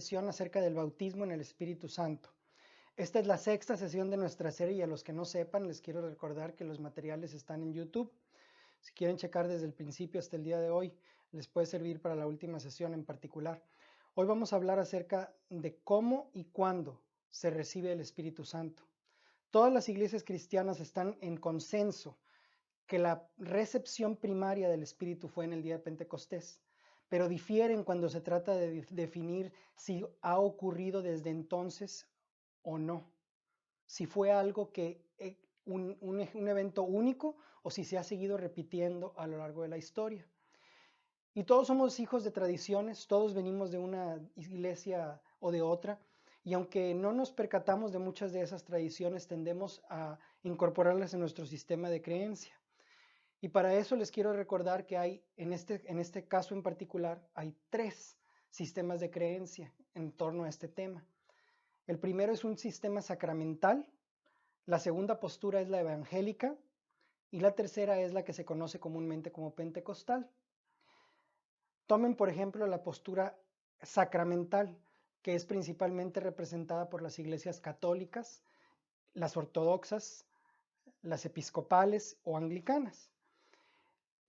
sesión acerca del bautismo en el Espíritu Santo. Esta es la sexta sesión de nuestra serie y a los que no sepan les quiero recordar que los materiales están en YouTube. Si quieren checar desde el principio hasta el día de hoy, les puede servir para la última sesión en particular. Hoy vamos a hablar acerca de cómo y cuándo se recibe el Espíritu Santo. Todas las iglesias cristianas están en consenso que la recepción primaria del Espíritu fue en el día de Pentecostés, pero difieren cuando se trata de definir si ha ocurrido desde entonces o no, si fue algo que un evento único o si se ha seguido repitiendo a lo largo de la historia. Y todos somos hijos de tradiciones, todos venimos de una iglesia o de otra, y aunque no nos percatamos de muchas de esas tradiciones, tendemos a incorporarlas en nuestro sistema de creencia. Y para eso les quiero recordar que hay, en este caso en particular, hay 3 sistemas de creencia en torno a este tema. El primero es un sistema sacramental, la segunda postura es la evangélica y la tercera es la que se conoce comúnmente como pentecostal. Tomen, por ejemplo, la postura sacramental, que es principalmente representada por las iglesias católicas, las ortodoxas, las episcopales o anglicanas.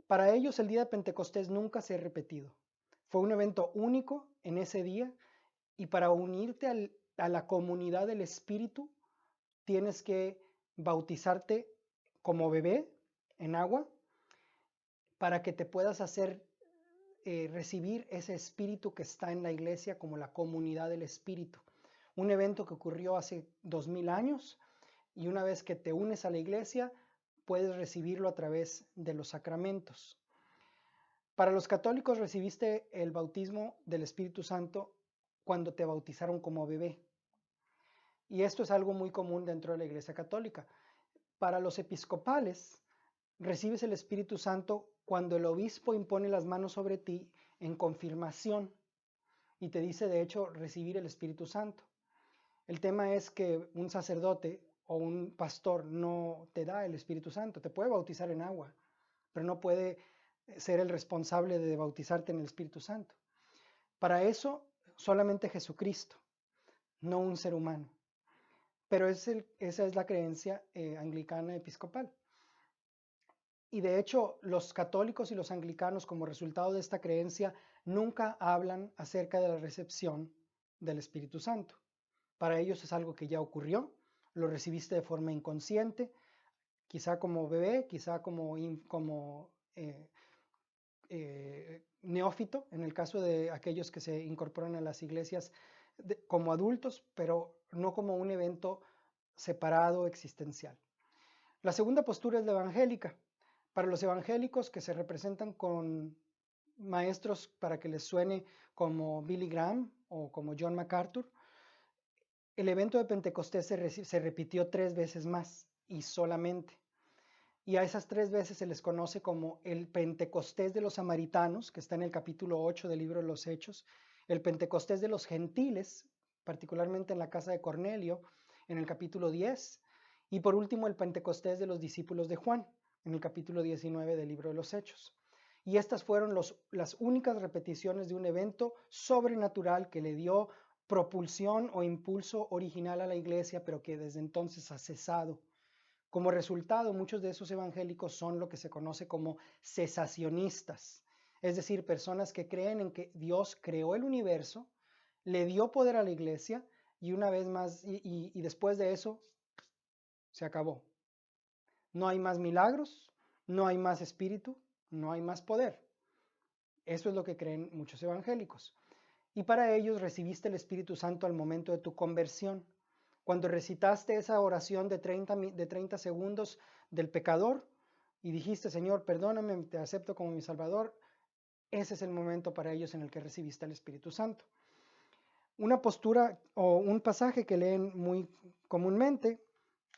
Para ellos el día de Pentecostés nunca se ha repetido. Fue un evento único en ese día y para unirte a la comunidad del Espíritu tienes que bautizarte como bebé en agua para que te puedas recibir ese Espíritu que está en la iglesia como la comunidad del Espíritu. Un evento que ocurrió hace 2000 años y una vez que te unes a la iglesia puedes recibirlo a través de los sacramentos. Para los católicos recibiste el bautismo del Espíritu Santo cuando te bautizaron como bebé. Y esto es algo muy común dentro de la Iglesia Católica. Para los episcopales, recibes el Espíritu Santo cuando el obispo impone las manos sobre ti en confirmación y te dice, de hecho, recibir el Espíritu Santo. El tema es que un sacerdote o un pastor no te da el Espíritu Santo. Te puede bautizar en agua, pero no puede ser el responsable de bautizarte en el Espíritu Santo. Para eso, solamente Jesucristo, no un ser humano. Pero esa es la creencia anglicana episcopal. Y de hecho, los católicos y los anglicanos, como resultado de esta creencia, nunca hablan acerca de la recepción del Espíritu Santo. Para ellos es algo que ya ocurrió, lo recibiste de forma inconsciente, quizá como bebé, quizá como neófito, en el caso de aquellos que se incorporan a las iglesias como adultos, pero no como un evento separado existencial. La segunda postura es la evangélica. Para los evangélicos que se representan con maestros para que les suene como Billy Graham o como John MacArthur, el evento de Pentecostés se repitió 3 veces más y solamente. Y a esas 3 veces se les conoce como el Pentecostés de los samaritanos, que está en el capítulo 8 del libro de los Hechos, el Pentecostés de los gentiles, particularmente en la casa de Cornelio, en el capítulo 10, y por último el Pentecostés de los discípulos de Juan, en el capítulo 19 del libro de los Hechos. Y estas fueron las únicas repeticiones de un evento sobrenatural que le dio propulsión o impulso original a la iglesia, pero que desde entonces ha cesado. Como resultado, muchos de esos evangélicos son lo que se conoce como cesacionistas, es decir, personas que creen en que Dios creó el universo, le dio poder a la iglesia y una vez más, y después de eso, se acabó. No hay más milagros, no hay más espíritu, no hay más poder. Eso es lo que creen muchos evangélicos. Y para ellos recibiste el Espíritu Santo al momento de tu conversión. Cuando recitaste esa oración de 30 segundos del pecador y dijiste, Señor, perdóname, te acepto como mi Salvador, ese es el momento para ellos en el que recibiste el Espíritu Santo. Una postura o un pasaje que leen muy comúnmente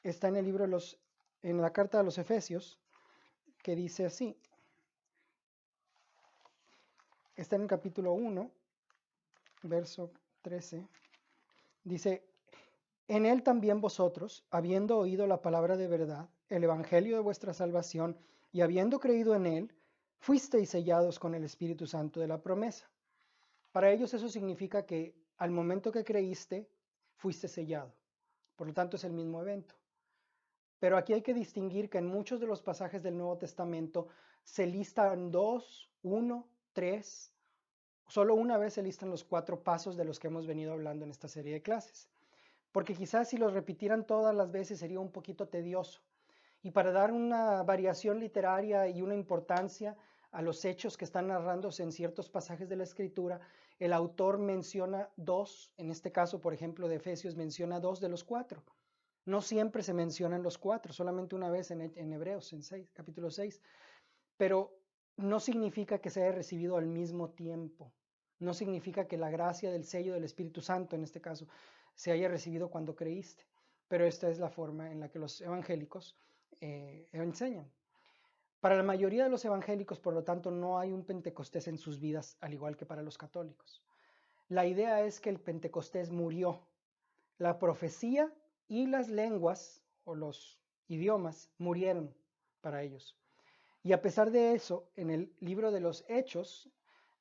está en el libro en la carta a los Efesios, que dice así. Está en el capítulo 1, verso 13. Dice, en él también vosotros, habiendo oído la palabra de verdad, el evangelio de vuestra salvación, y habiendo creído en él, fuisteis sellados con el Espíritu Santo de la promesa. Para ellos eso significa que al momento que creíste, fuiste sellado. Por lo tanto, es el mismo evento. Pero aquí hay que distinguir que en muchos de los pasajes del Nuevo Testamento se listan 2, 1, 3. Solo una vez se listan los 4 pasos de los que hemos venido hablando en esta serie de clases. Porque quizás si los repitieran todas las veces sería un poquito tedioso. Y para dar una variación literaria y una importancia a los hechos que están narrándose en ciertos pasajes de la Escritura, el autor menciona 2, en este caso, por ejemplo, de Efesios, menciona 2 de los 4. No siempre se mencionan los 4, solamente una vez en Hebreos, en capítulo 6. Pero no significa que se haya recibido al mismo tiempo. No significa que la gracia del sello del Espíritu Santo, en este caso, se haya recibido cuando creíste. Pero esta es la forma en la que los evangélicos enseñan. Para la mayoría de los evangélicos, por lo tanto, no hay un Pentecostés en sus vidas, al igual que para los católicos. La idea es que el Pentecostés murió. La profecía y las lenguas o los idiomas murieron para ellos. Y a pesar de eso, en el libro de los Hechos,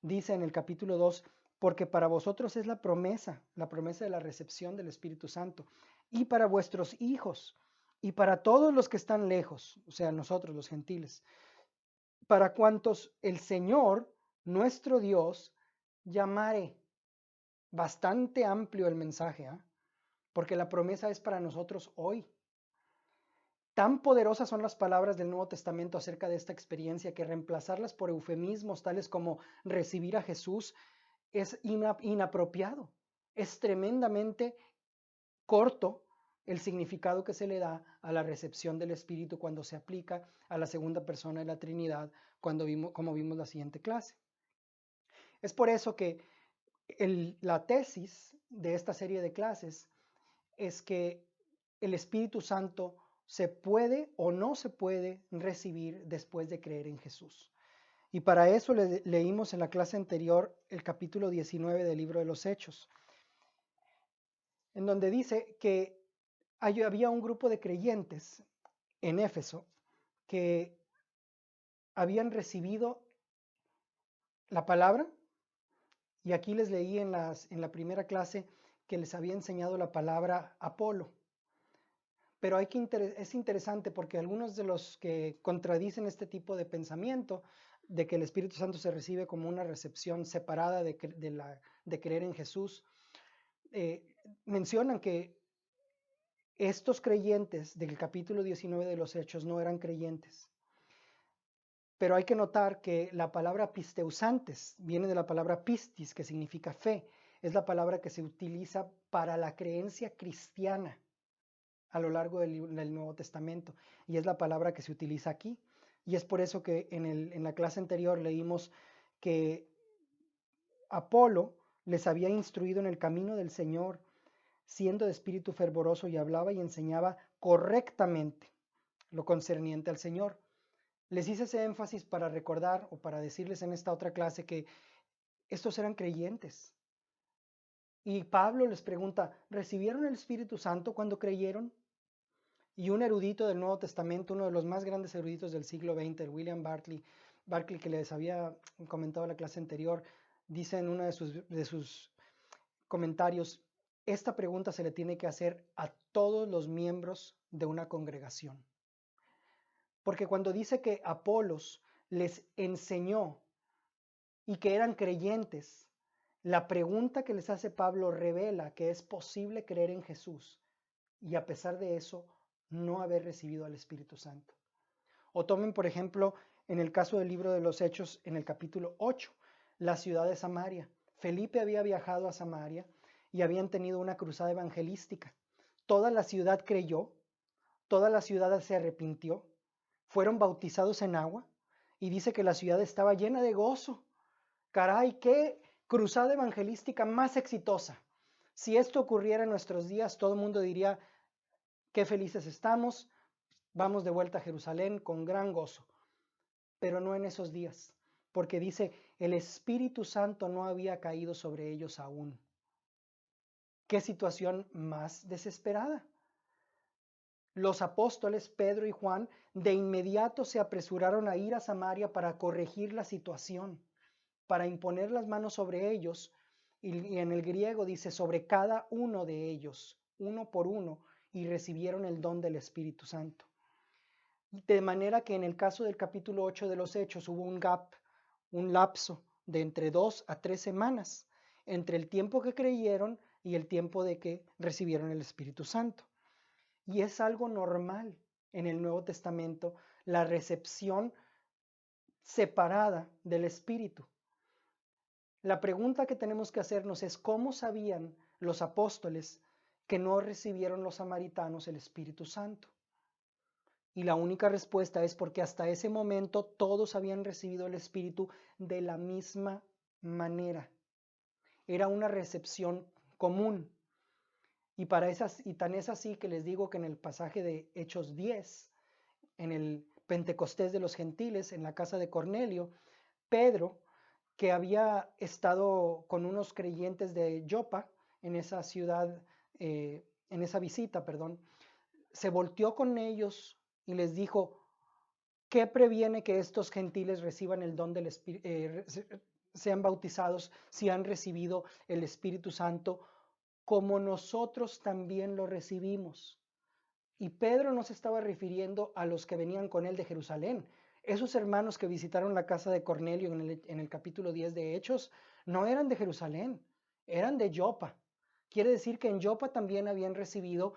dice en el capítulo 2, porque para vosotros es la promesa de la recepción del Espíritu Santo, y para vuestros hijos, y para todos los que están lejos, o sea, nosotros los gentiles, para cuantos el Señor, nuestro Dios, llamare. Bastante amplio el mensaje, ¿eh? Porque la promesa es para nosotros hoy. Tan poderosas son las palabras del Nuevo Testamento acerca de esta experiencia que reemplazarlas por eufemismos tales como recibir a Jesús es inapropiado. Es tremendamente corto el significado que se le da a la recepción del Espíritu cuando se aplica a la segunda persona de la Trinidad, como vimos la siguiente clase. Es por eso que la tesis de esta serie de clases es que el Espíritu Santo se puede o no se puede recibir después de creer en Jesús. Y para eso leímos en la clase anterior el capítulo 19 del libro de los Hechos, en donde dice que había un grupo de creyentes en Éfeso que habían recibido la palabra, y aquí les leí en la primera clase que les había enseñado la palabra Apolo. Pero es interesante porque algunos de los que contradicen este tipo de pensamiento, de que el Espíritu Santo se recibe como una recepción separada de creer en Jesús, mencionan que estos creyentes del capítulo 19 de los Hechos no eran creyentes. Pero hay que notar que la palabra pisteusantes viene de la palabra pistis, que significa fe. Es la palabra que se utiliza para la creencia cristiana a lo largo del Nuevo Testamento. Y es la palabra que se utiliza aquí. Y es por eso que en la clase anterior leímos que Apolo les había instruido en el camino del Señor, siendo de espíritu fervoroso, y hablaba y enseñaba correctamente lo concerniente al Señor. Les hice ese énfasis para recordar o para decirles en esta otra clase que estos eran creyentes. Y Pablo les pregunta, ¿recibieron el Espíritu Santo cuando creyeron? Y un erudito del Nuevo Testamento, uno de los más grandes eruditos del siglo XX, el William Barclay, que les había comentado en la clase anterior, dice en uno de sus comentarios, esta pregunta se le tiene que hacer a todos los miembros de una congregación. Porque cuando dice que Apolos les enseñó y que eran creyentes, la pregunta que les hace Pablo revela que es posible creer en Jesús y a pesar de eso no haber recibido al Espíritu Santo. O tomen, por ejemplo, en el caso del libro de los Hechos, en el capítulo 8, la ciudad de Samaria. Felipe había viajado a Samaria y habían tenido una cruzada evangelística. Toda la ciudad creyó, toda la ciudad se arrepintió, fueron bautizados en agua y dice que la ciudad estaba llena de gozo. Caray, qué cruzada evangelística más exitosa. Si esto ocurriera en nuestros días, todo el mundo diría, qué felices estamos, vamos de vuelta a Jerusalén con gran gozo. Pero no en esos días, porque dice, el Espíritu Santo no había caído sobre ellos aún. Qué situación más desesperada. Los apóstoles Pedro y Juan de inmediato se apresuraron a ir a Samaria para corregir la situación, para imponer las manos sobre ellos y en el griego dice sobre cada uno de ellos, uno por uno, y recibieron el don del Espíritu Santo. De manera que en el caso del capítulo 8 de los Hechos hubo un gap, un lapso de entre 2 a 3 semanas entre el tiempo que creyeron y el tiempo de que recibieron el Espíritu Santo. Y es algo normal en el Nuevo Testamento la recepción separada del Espíritu. La pregunta que tenemos que hacernos es ¿cómo sabían los apóstoles que no recibieron los samaritanos el Espíritu Santo? Y la única respuesta es porque hasta ese momento todos habían recibido el Espíritu de la misma manera. Era una recepción común. Y tan es así que les digo que en el pasaje de Hechos 10, en el Pentecostés de los gentiles, en la casa de Cornelio, Pedro, que había estado con unos creyentes de Jopa, en esa ciudad, en esa visita, perdón, se volteó con ellos y les dijo, ¿qué previene que estos gentiles reciban el don del Espíritu, sean bautizados si han recibido el Espíritu Santo como nosotros también lo recibimos? Y Pedro no se estaba refiriendo a los que venían con él de Jerusalén. Esos hermanos que visitaron la casa de Cornelio en el capítulo 10 de Hechos no eran de Jerusalén, eran de Jopa. Quiere decir que en Jopa también habían recibido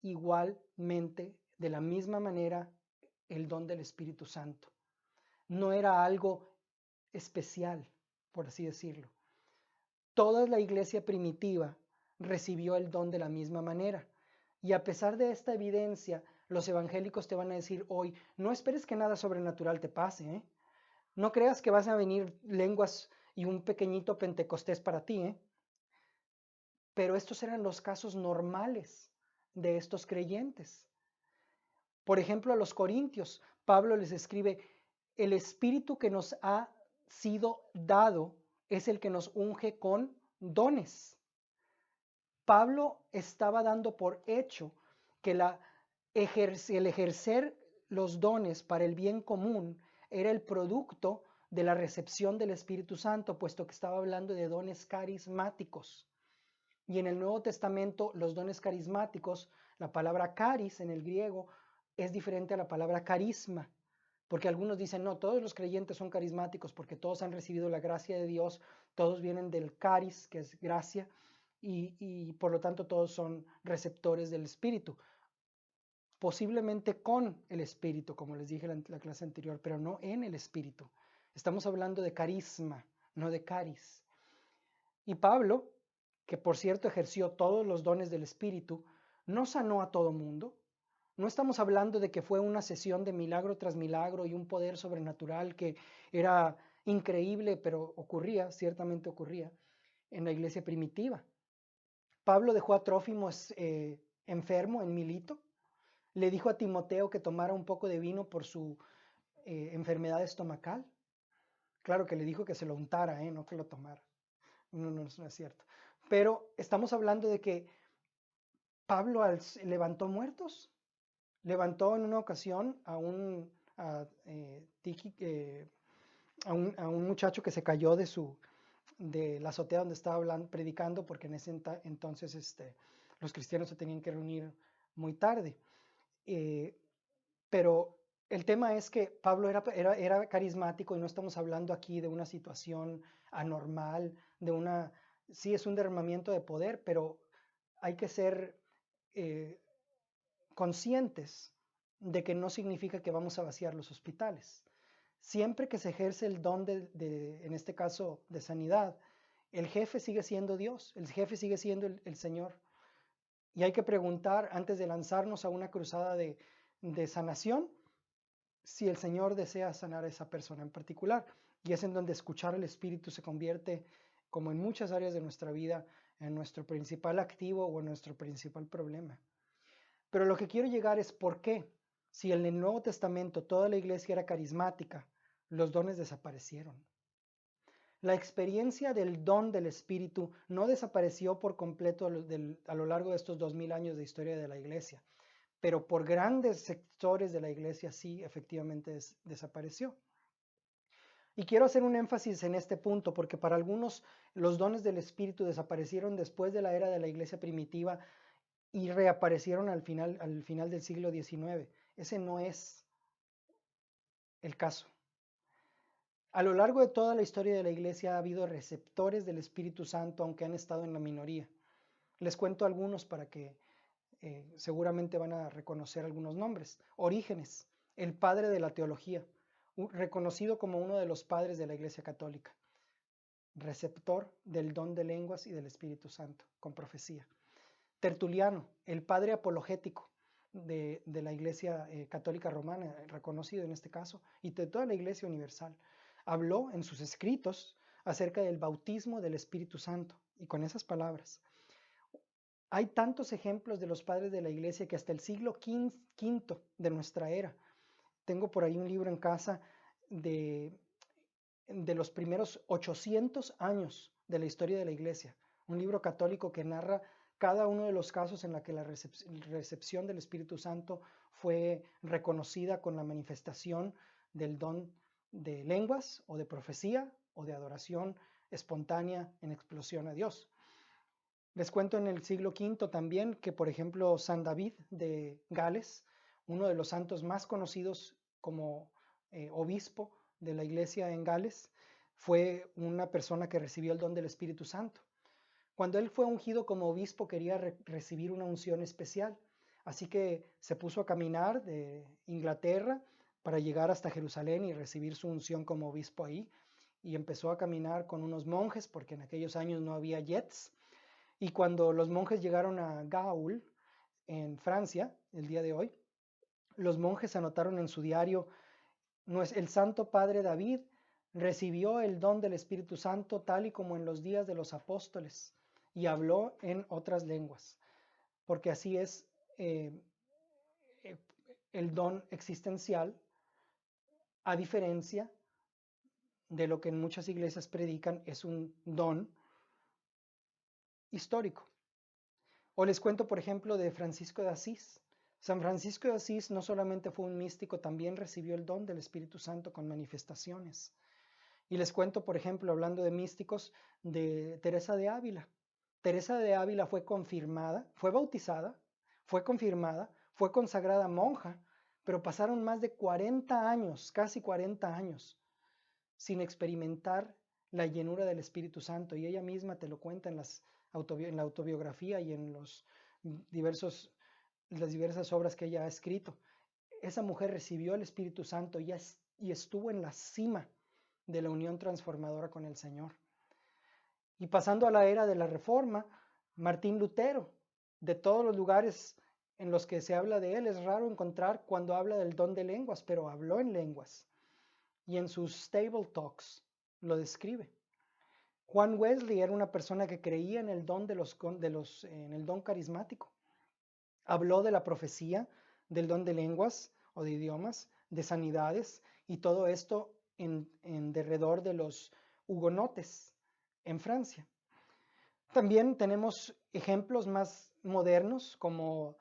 igualmente, de la misma manera, el don del Espíritu Santo. No era algo especial, por así decirlo. Toda la iglesia primitiva recibió el don de la misma manera. Y a pesar de esta evidencia, los evangélicos te van a decir hoy, no esperes que nada sobrenatural te pase, ¿eh? No creas que vas a venir lenguas y un pequeñito Pentecostés para ti, ¿eh? Pero estos eran los casos normales de estos creyentes. Por ejemplo, a los corintios, Pablo les escribe, el espíritu que nos ha sido dado es el que nos unge con dones. Pablo estaba dando por hecho que el ejercer los dones para el bien común era el producto de la recepción del Espíritu Santo, puesto que estaba hablando de dones carismáticos. Y en el Nuevo Testamento, los dones carismáticos, la palabra caris en el griego es diferente a la palabra carisma, porque algunos dicen, no, todos los creyentes son carismáticos porque todos han recibido la gracia de Dios, todos vienen del caris, que es gracia, y por lo tanto todos son receptores del Espíritu. Posiblemente con el Espíritu, como les dije en la clase anterior, pero no en el Espíritu. Estamos hablando de carisma, no de caris. Y Pablo, que por cierto ejerció todos los dones del Espíritu, no sanó a todo mundo. No estamos hablando de que fue una sesión de milagro tras milagro y un poder sobrenatural que era increíble, pero ocurría, ciertamente ocurría, en la iglesia primitiva. Pablo dejó a Trófimo enfermo en Milito. Le dijo a Timoteo que tomara un poco de vino por su enfermedad estomacal. Claro que le dijo que se lo untara, no que lo tomara. No es cierto. Pero estamos hablando de que Pablo levantó muertos. Levantó en una ocasión a un muchacho que se cayó de la azotea donde estaba predicando, porque en ese entonces los cristianos se tenían que reunir muy tarde. Pero el tema es que Pablo era carismático y no estamos hablando aquí de una situación anormal, sí es un derramamiento de poder, pero hay que ser conscientes de que no significa que vamos a vaciar los hospitales. Siempre que se ejerce el don en este caso, de sanidad, el jefe sigue siendo Dios, el jefe sigue siendo el Señor. Y hay que preguntar antes de lanzarnos a una cruzada de sanación, si el Señor desea sanar a esa persona en particular. Y es en donde escuchar al Espíritu se convierte, como en muchas áreas de nuestra vida, en nuestro principal activo o en nuestro principal problema. Pero lo que quiero llegar es por qué, si en el Nuevo Testamento toda la iglesia era carismática, los dones desaparecieron. La experiencia del don del Espíritu no desapareció por completo a lo largo de estos 2000 años de historia de la iglesia, pero por grandes sectores de la iglesia sí efectivamente desapareció. Y quiero hacer un énfasis en este punto, porque para algunos los dones del Espíritu desaparecieron después de la era de la iglesia primitiva y reaparecieron al final del siglo XIX. Ese no es el caso. A lo largo de toda la historia de la iglesia ha habido receptores del Espíritu Santo, aunque han estado en la minoría. Les cuento algunos para que seguramente van a reconocer algunos nombres. Orígenes, el padre de la teología, reconocido como uno de los padres de la Iglesia Católica, receptor del don de lenguas y del Espíritu Santo, con profecía. Tertuliano, el padre apologético de la Iglesia Católica Romana, reconocido en este caso, y de toda la Iglesia Universal, habló en sus escritos acerca del bautismo del Espíritu Santo, y con esas palabras. Hay tantos ejemplos de los padres de la iglesia que hasta el siglo V de nuestra era, tengo por ahí un libro en casa de los primeros 800 años de la historia de la iglesia, un libro católico que narra cada uno de los casos en la que la recepción del Espíritu Santo fue reconocida con la manifestación del don de lenguas o de profecía o de adoración espontánea en explosión a Dios. Les cuento en el siglo V también que, por ejemplo, San David de Gales, uno de los santos más conocidos como obispo de la iglesia en Gales, fue una persona que recibió el don del Espíritu Santo. Cuando él fue ungido como obispo quería recibir una unción especial, así que se puso a caminar de Inglaterra para llegar hasta Jerusalén y recibir su unción como obispo ahí, y empezó a caminar con unos monjes, porque en aquellos años no había jets. Y cuando los monjes llegaron a Gaul, en Francia, el día de hoy, los monjes anotaron en su diario: el Santo Padre David recibió el don del Espíritu Santo tal y como en los días de los apóstoles y habló en otras lenguas, porque así es el don existencial, a diferencia de lo que en muchas iglesias predican, es un don histórico. O les cuento, por ejemplo, de Francisco de Asís. San Francisco de Asís no solamente fue un místico, también recibió el don del Espíritu Santo con manifestaciones. Y les cuento, por ejemplo, hablando de místicos, de Teresa de Ávila. Teresa de Ávila fue confirmada, fue bautizada, fue confirmada, fue consagrada monja, pero pasaron más de 40 años, casi 40 años, sin experimentar la llenura del Espíritu Santo. Y ella misma te lo cuenta en la autobiografía y en las diversas obras que ella ha escrito. Esa mujer recibió el Espíritu Santo y estuvo en la cima de la unión transformadora con el Señor. Y pasando a la era de la Reforma, Martín Lutero, de todos los lugares en los que se habla de él, es raro encontrar cuando habla del don de lenguas, pero habló en lenguas. Y en sus Stable Talks lo describe. Juan Wesley era una persona que creía en el don en el don carismático. Habló de la profecía, del don de lenguas o de idiomas, de sanidades, y todo esto en derredor de los hugonotes en Francia. También tenemos ejemplos más modernos como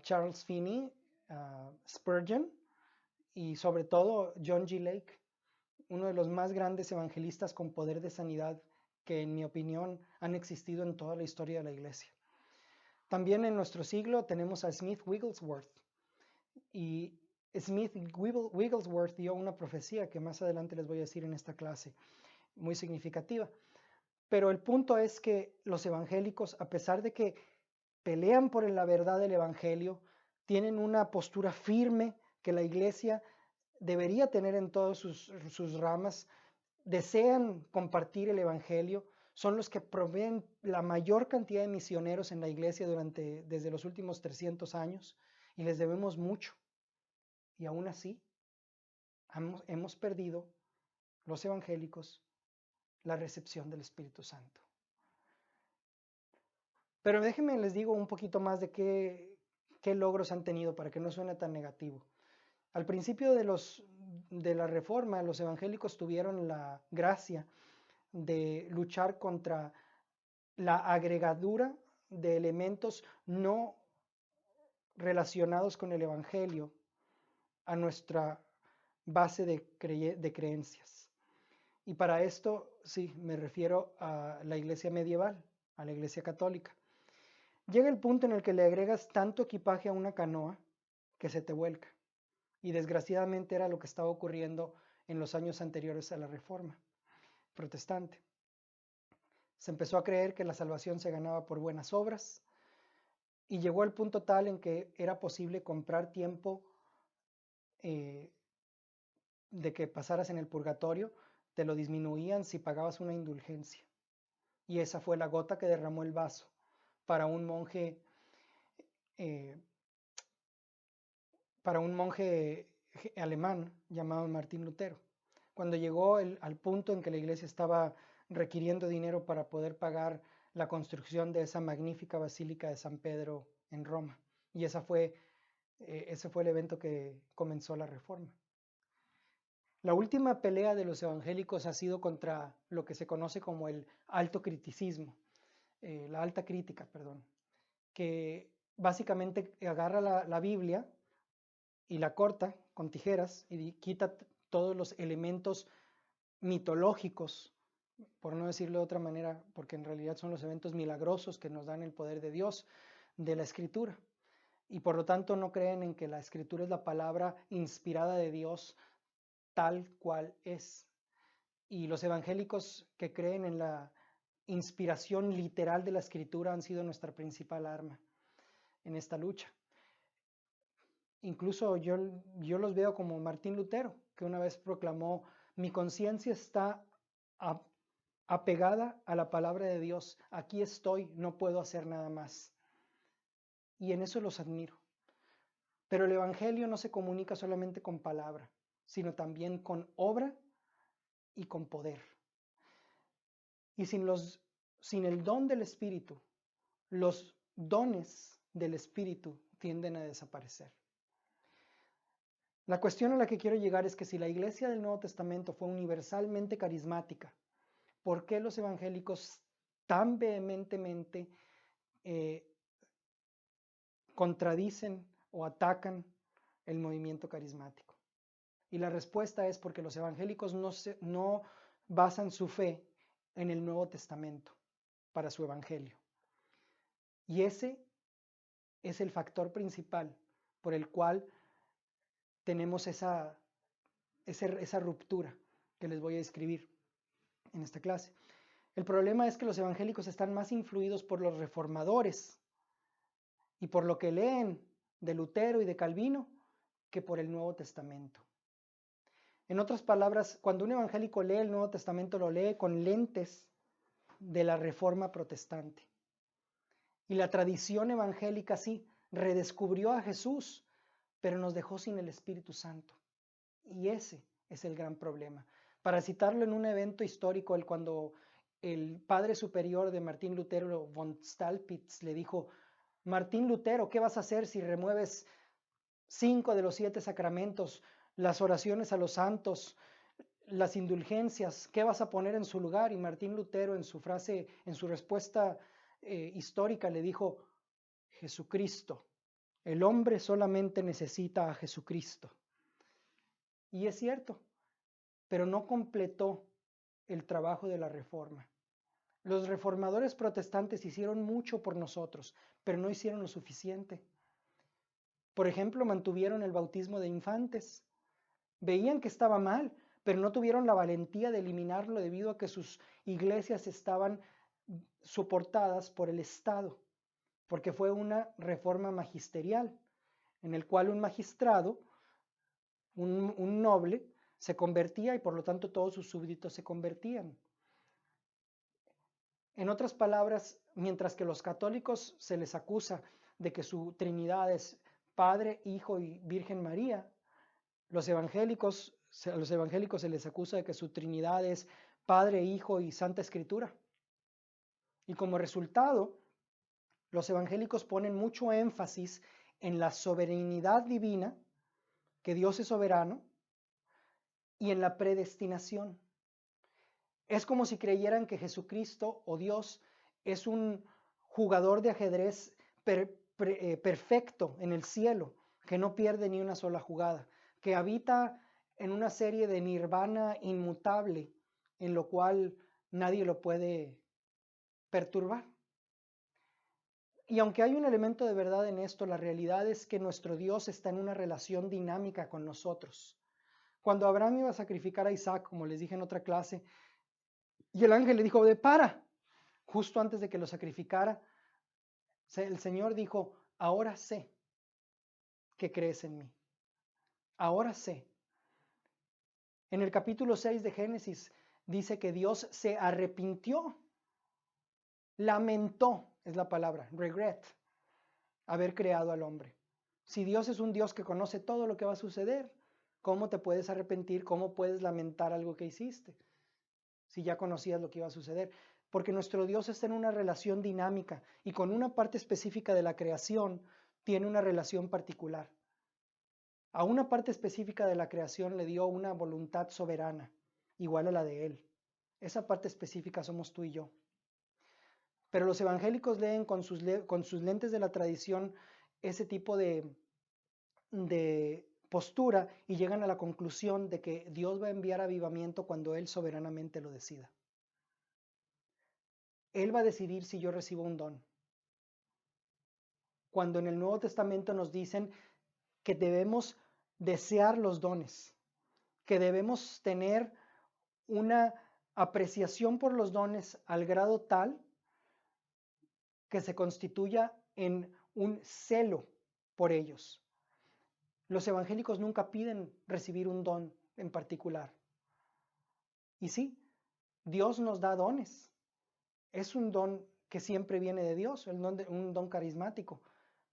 Charles Finney, Spurgeon y sobre todo John G. Lake, uno de los más grandes evangelistas con poder de sanidad que en mi opinión han existido en toda la historia de la iglesia. También en nuestro siglo tenemos a Smith Wigglesworth, y Smith Wigglesworth dio una profecía que más adelante les voy a decir en esta clase, muy significativa. Pero el punto es que los evangélicos, a pesar de que pelean por la verdad del evangelio, tienen una postura firme que la iglesia debería tener en todas sus ramas, desean compartir el evangelio, son los que proveen la mayor cantidad de misioneros en la iglesia desde los últimos 300 años, y les debemos mucho. Y aún así, hemos perdido, los evangélicos, la recepción del Espíritu Santo. Pero déjenme les digo un poquito más de qué logros han tenido para que no suene tan negativo. Al principio de la Reforma, los evangélicos tuvieron la gracia de luchar contra la agregadura de elementos no relacionados con el evangelio a nuestra base de creencias. Y para esto, sí, me refiero a la iglesia medieval, a la iglesia católica. Llega el punto en el que le agregas tanto equipaje a una canoa que se te vuelca. Y desgraciadamente era lo que estaba ocurriendo en los años anteriores a la Reforma protestante. Se empezó a creer que la salvación se ganaba por buenas obras y llegó al punto tal en que era posible comprar tiempo de que pasaras en el purgatorio, te lo disminuían si pagabas una indulgencia. Y esa fue la gota que derramó el vaso para un monje, eh, alemán llamado Martín Lutero. Cuando llegó al punto en que la iglesia estaba requiriendo dinero para poder pagar la construcción de esa magnífica basílica de San Pedro en Roma. Y ese fue el evento que comenzó la Reforma. La última pelea de los evangélicos ha sido contra lo que se conoce como el alto criticismo, la alta crítica, perdón, que básicamente agarra la Biblia y la corta con tijeras y quita todos los elementos mitológicos, por no decirlo de otra manera, porque en realidad son los eventos milagrosos que nos dan el poder de Dios, de la Escritura. Y por lo tanto no creen en que la Escritura es la palabra inspirada de Dios tal cual es. Y los evangélicos que creen en la inspiración literal de la Escritura han sido nuestra principal arma en esta lucha. Incluso yo los veo como Martín Lutero, que una vez proclamó: mi conciencia está apegada a la palabra de Dios, aquí estoy, no puedo hacer nada más. Y en eso los admiro. Pero el Evangelio no se comunica solamente con palabra, sino también con obra y con poder. Y sin el don del Espíritu, los dones del Espíritu tienden a desaparecer. La cuestión a la que quiero llegar es que si la iglesia del Nuevo Testamento fue universalmente carismática, ¿por qué los evangélicos tan vehementemente contradicen o atacan el movimiento carismático? Y la respuesta es porque los evangélicos no basan su fe en el Nuevo Testamento para su evangelio. Y ese es el factor principal por el cual tenemos esa ruptura que les voy a describir en esta clase. El problema es que los evangélicos están más influidos por los reformadores y por lo que leen de Lutero y de Calvino que por el Nuevo Testamento. En otras palabras, cuando un evangélico lee el Nuevo Testamento, lo lee con lentes de la Reforma protestante. Y la tradición evangélica sí redescubrió a Jesús, pero nos dejó sin el Espíritu Santo. Y ese es el gran problema. Para citarlo en un evento histórico, cuando el padre superior de Martín Lutero, von Stalpitz, le dijo: Martín Lutero, ¿qué vas a hacer si remueves 5 de los 7 sacramentos, las oraciones a los santos, las indulgencias? ¿Qué vas a poner en su lugar? Y Martín Lutero en su respuesta histórica le dijo: Jesucristo. El hombre solamente necesita a Jesucristo. Y es cierto, pero no completó el trabajo de la Reforma. Los reformadores protestantes hicieron mucho por nosotros, pero no hicieron lo suficiente. Por ejemplo, mantuvieron el bautismo de infantes. Veían que estaba mal, pero no tuvieron la valentía de eliminarlo debido a que sus iglesias estaban soportadas por el Estado, porque fue una reforma magisterial, en el cual un magistrado, un noble, se convertía y por lo tanto todos sus súbditos se convertían. En otras palabras, mientras que los católicos se les acusa de que su Trinidad es Padre, Hijo y Virgen María, a los evangélicos se les acusa de que su Trinidad es Padre, Hijo y Santa Escritura. Y como resultado, los evangélicos ponen mucho énfasis en la soberanía divina, que Dios es soberano, y en la predestinación. Es como si creyeran que Jesucristo o Dios es un jugador de ajedrez perfecto en el cielo, que no pierde ni una sola jugada, que habita en una serie de nirvana inmutable, en lo cual nadie lo puede perturbar. Y aunque hay un elemento de verdad en esto, la realidad es que nuestro Dios está en una relación dinámica con nosotros. Cuando Abraham iba a sacrificar a Isaac, como les dije en otra clase, y el ángel le dijo, para, justo antes de que lo sacrificara, el Señor dijo, ahora sé que crees en mí. Ahora sé. En el capítulo 6 de Génesis dice que Dios se arrepintió, lamentó, es la palabra, regret, haber creado al hombre. Si Dios es un Dios que conoce todo lo que va a suceder, ¿cómo te puedes arrepentir? ¿Cómo puedes lamentar algo que hiciste? Si ya conocías lo que iba a suceder. Porque nuestro Dios está en una relación dinámica y con una parte específica de la creación tiene una relación particular. A una parte específica de la creación le dio una voluntad soberana, igual a la de Él. Esa parte específica somos tú y yo. Pero los evangélicos leen con sus lentes de la tradición ese tipo de postura y llegan a la conclusión de que Dios va a enviar avivamiento cuando Él soberanamente lo decida. Él va a decidir si yo recibo un don. Cuando en el Nuevo Testamento nos dicen que debemos desear los dones, que debemos tener una apreciación por los dones al grado tal que se constituya en un celo por ellos. Los evangélicos nunca piden recibir un don en particular. Y sí, Dios nos da dones. Es un don que siempre viene de Dios, un don carismático,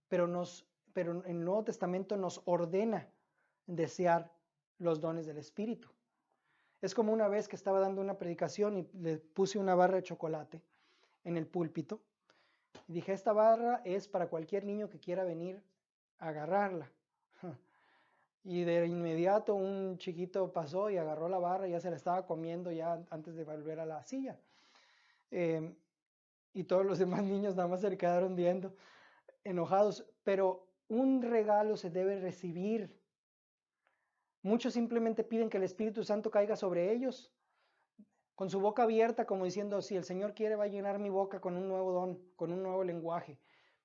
pero en el Nuevo Testamento nos ordena desear los dones del Espíritu. Es como una vez que estaba dando una predicación y le puse una barra de chocolate en el púlpito. Y dije, esta barra es para cualquier niño que quiera venir a agarrarla. Y de inmediato un chiquito pasó y agarró la barra y ya se la estaba comiendo ya antes de volver a la silla. Y todos los demás niños nada más se le quedaron viendo, enojados. Pero un regalo se debe recibir. Muchos simplemente piden que el Espíritu Santo caiga sobre ellos, con su boca abierta, como diciendo, si el Señor quiere va a llenar mi boca con un nuevo don, con un nuevo lenguaje.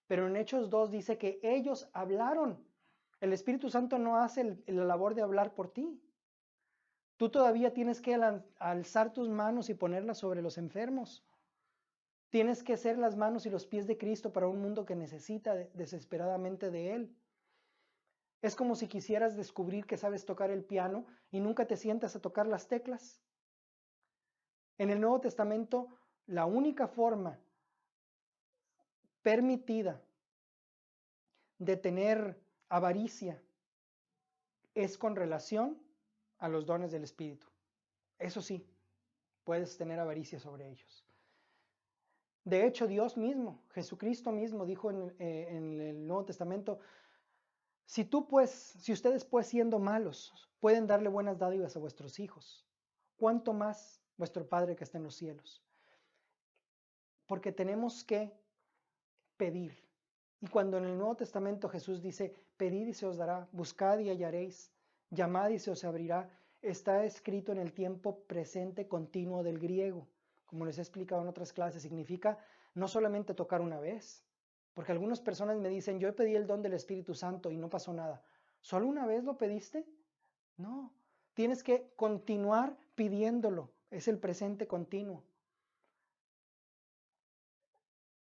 Pero en Hechos 2 dice que ellos hablaron. El Espíritu Santo no hace la labor de hablar por ti. Tú todavía tienes que alzar tus manos y ponerlas sobre los enfermos. Tienes que ser las manos y los pies de Cristo para un mundo que necesita desesperadamente de Él. Es como si quisieras descubrir que sabes tocar el piano y nunca te sientas a tocar las teclas. En el Nuevo Testamento, la única forma permitida de tener avaricia es con relación a los dones del Espíritu. Eso sí, puedes tener avaricia sobre ellos. De hecho, Dios mismo, Jesucristo mismo, dijo en el Nuevo Testamento, si ustedes pues siendo malos pueden darle buenas dádivas a vuestros hijos, ¿cuánto más vuestro Padre que está en los cielos? Porque tenemos que pedir. Y cuando en el Nuevo Testamento Jesús dice, pedid y se os dará, buscad y hallaréis, llamad y se os abrirá, está escrito en el tiempo presente continuo del griego. Como les he explicado en otras clases, significa no solamente tocar una vez, porque algunas personas me dicen, yo pedí el don del Espíritu Santo y no pasó nada. ¿Solo una vez lo pediste? No, tienes que continuar pidiéndolo, es el presente continuo.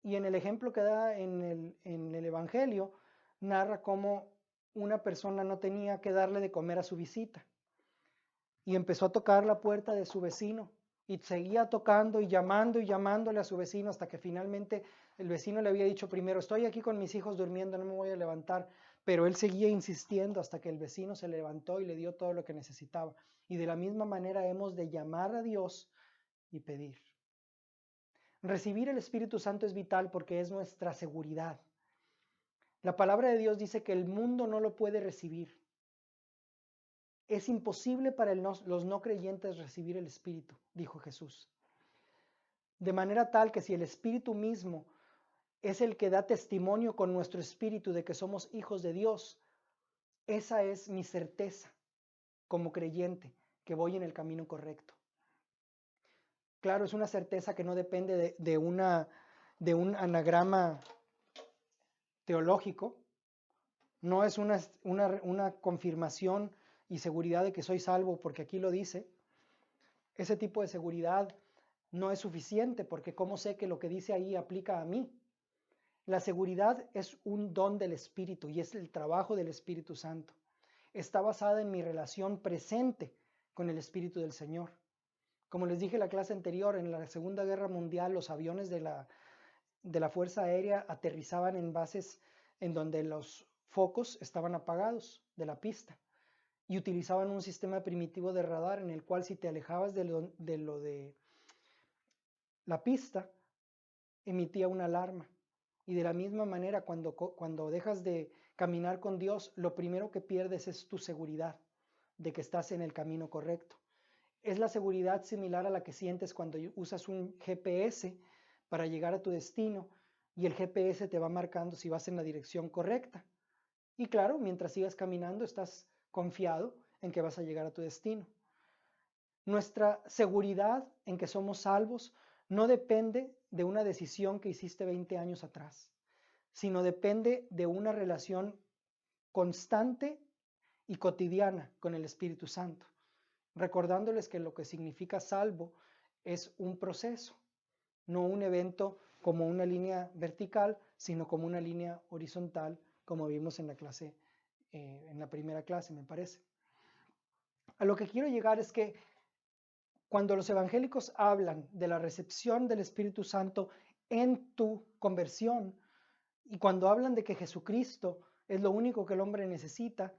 Y en el ejemplo que da en el Evangelio, narra cómo una persona no tenía que darle de comer a su visita. Y empezó a tocar la puerta de su vecino. Y seguía tocando y llamándole a su vecino hasta que finalmente el vecino le había dicho primero, estoy aquí con mis hijos durmiendo, no me voy a levantar. Pero él seguía insistiendo hasta que el vecino se levantó y le dio todo lo que necesitaba. Y de la misma manera hemos de llamar a Dios y pedir. Recibir el Espíritu Santo es vital porque es nuestra seguridad. La palabra de Dios dice que el mundo no lo puede recibir. Es imposible para los no creyentes recibir el Espíritu, dijo Jesús. De manera tal que si el Espíritu mismo es el que da testimonio con nuestro espíritu de que somos hijos de Dios, esa es mi certeza como creyente, que voy en el camino correcto. Claro, es una certeza que no depende de un anagrama teológico, no es una confirmación y seguridad de que soy salvo porque aquí lo dice. Ese tipo de seguridad no es suficiente porque ¿cómo sé que lo que dice ahí aplica a mí? La seguridad es un don del Espíritu y es el trabajo del Espíritu Santo. Está basada en mi relación presente con el Espíritu del Señor. Como les dije en la clase anterior, en la Segunda Guerra Mundial los aviones de la Fuerza Aérea aterrizaban en bases en donde los focos estaban apagados de la pista y utilizaban un sistema primitivo de radar en el cual si te alejabas de la pista, emitía una alarma. Y de la misma manera, cuando dejas de caminar con Dios, lo primero que pierdes es tu seguridad de que estás en el camino correcto. Es la seguridad similar a la que sientes cuando usas un GPS para llegar a tu destino y el GPS te va marcando si vas en la dirección correcta. Y claro, mientras sigas caminando, estás confiado en que vas a llegar a tu destino. Nuestra seguridad en que somos salvos no depende de una decisión que hiciste 20 años atrás, sino depende de una relación constante y cotidiana con el Espíritu Santo, recordándoles que lo que significa salvo es un proceso, no un evento como una línea vertical, sino como una línea horizontal, como vimos en la clase, en la primera clase, me parece. A lo que quiero llegar es que cuando los evangélicos hablan de la recepción del Espíritu Santo en tu conversión y cuando hablan de que Jesucristo es lo único que el hombre necesita,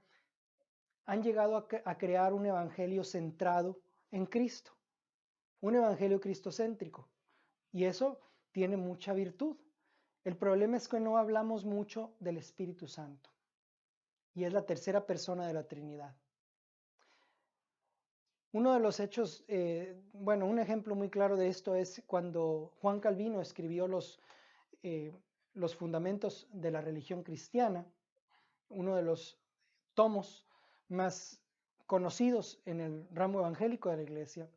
han llegado a crear un evangelio centrado en Cristo, un evangelio cristocéntrico. Y eso tiene mucha virtud. El problema es que no hablamos mucho del Espíritu Santo y es la tercera persona de la Trinidad. Uno de los hechos, un ejemplo muy claro de esto es cuando Juan Calvino escribió los fundamentos de la religión cristiana, uno de los tomos más conocidos en el ramo evangélico de la iglesia,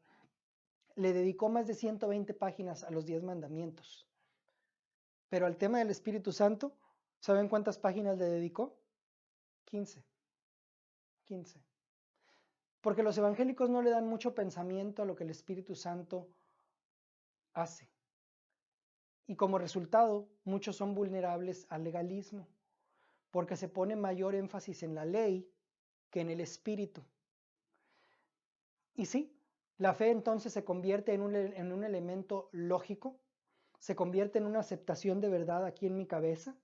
le dedicó más de 120 páginas a los 10 mandamientos. Pero al tema del Espíritu Santo, ¿saben cuántas páginas le dedicó? 15. 15. Porque los evangélicos no le dan mucho pensamiento a lo que el Espíritu Santo hace. Y como resultado, muchos son vulnerables al legalismo, porque se pone mayor énfasis en la ley que en el Espíritu. Y sí, la fe entonces se convierte en un elemento lógico, se convierte en una aceptación de verdad aquí en mi cabeza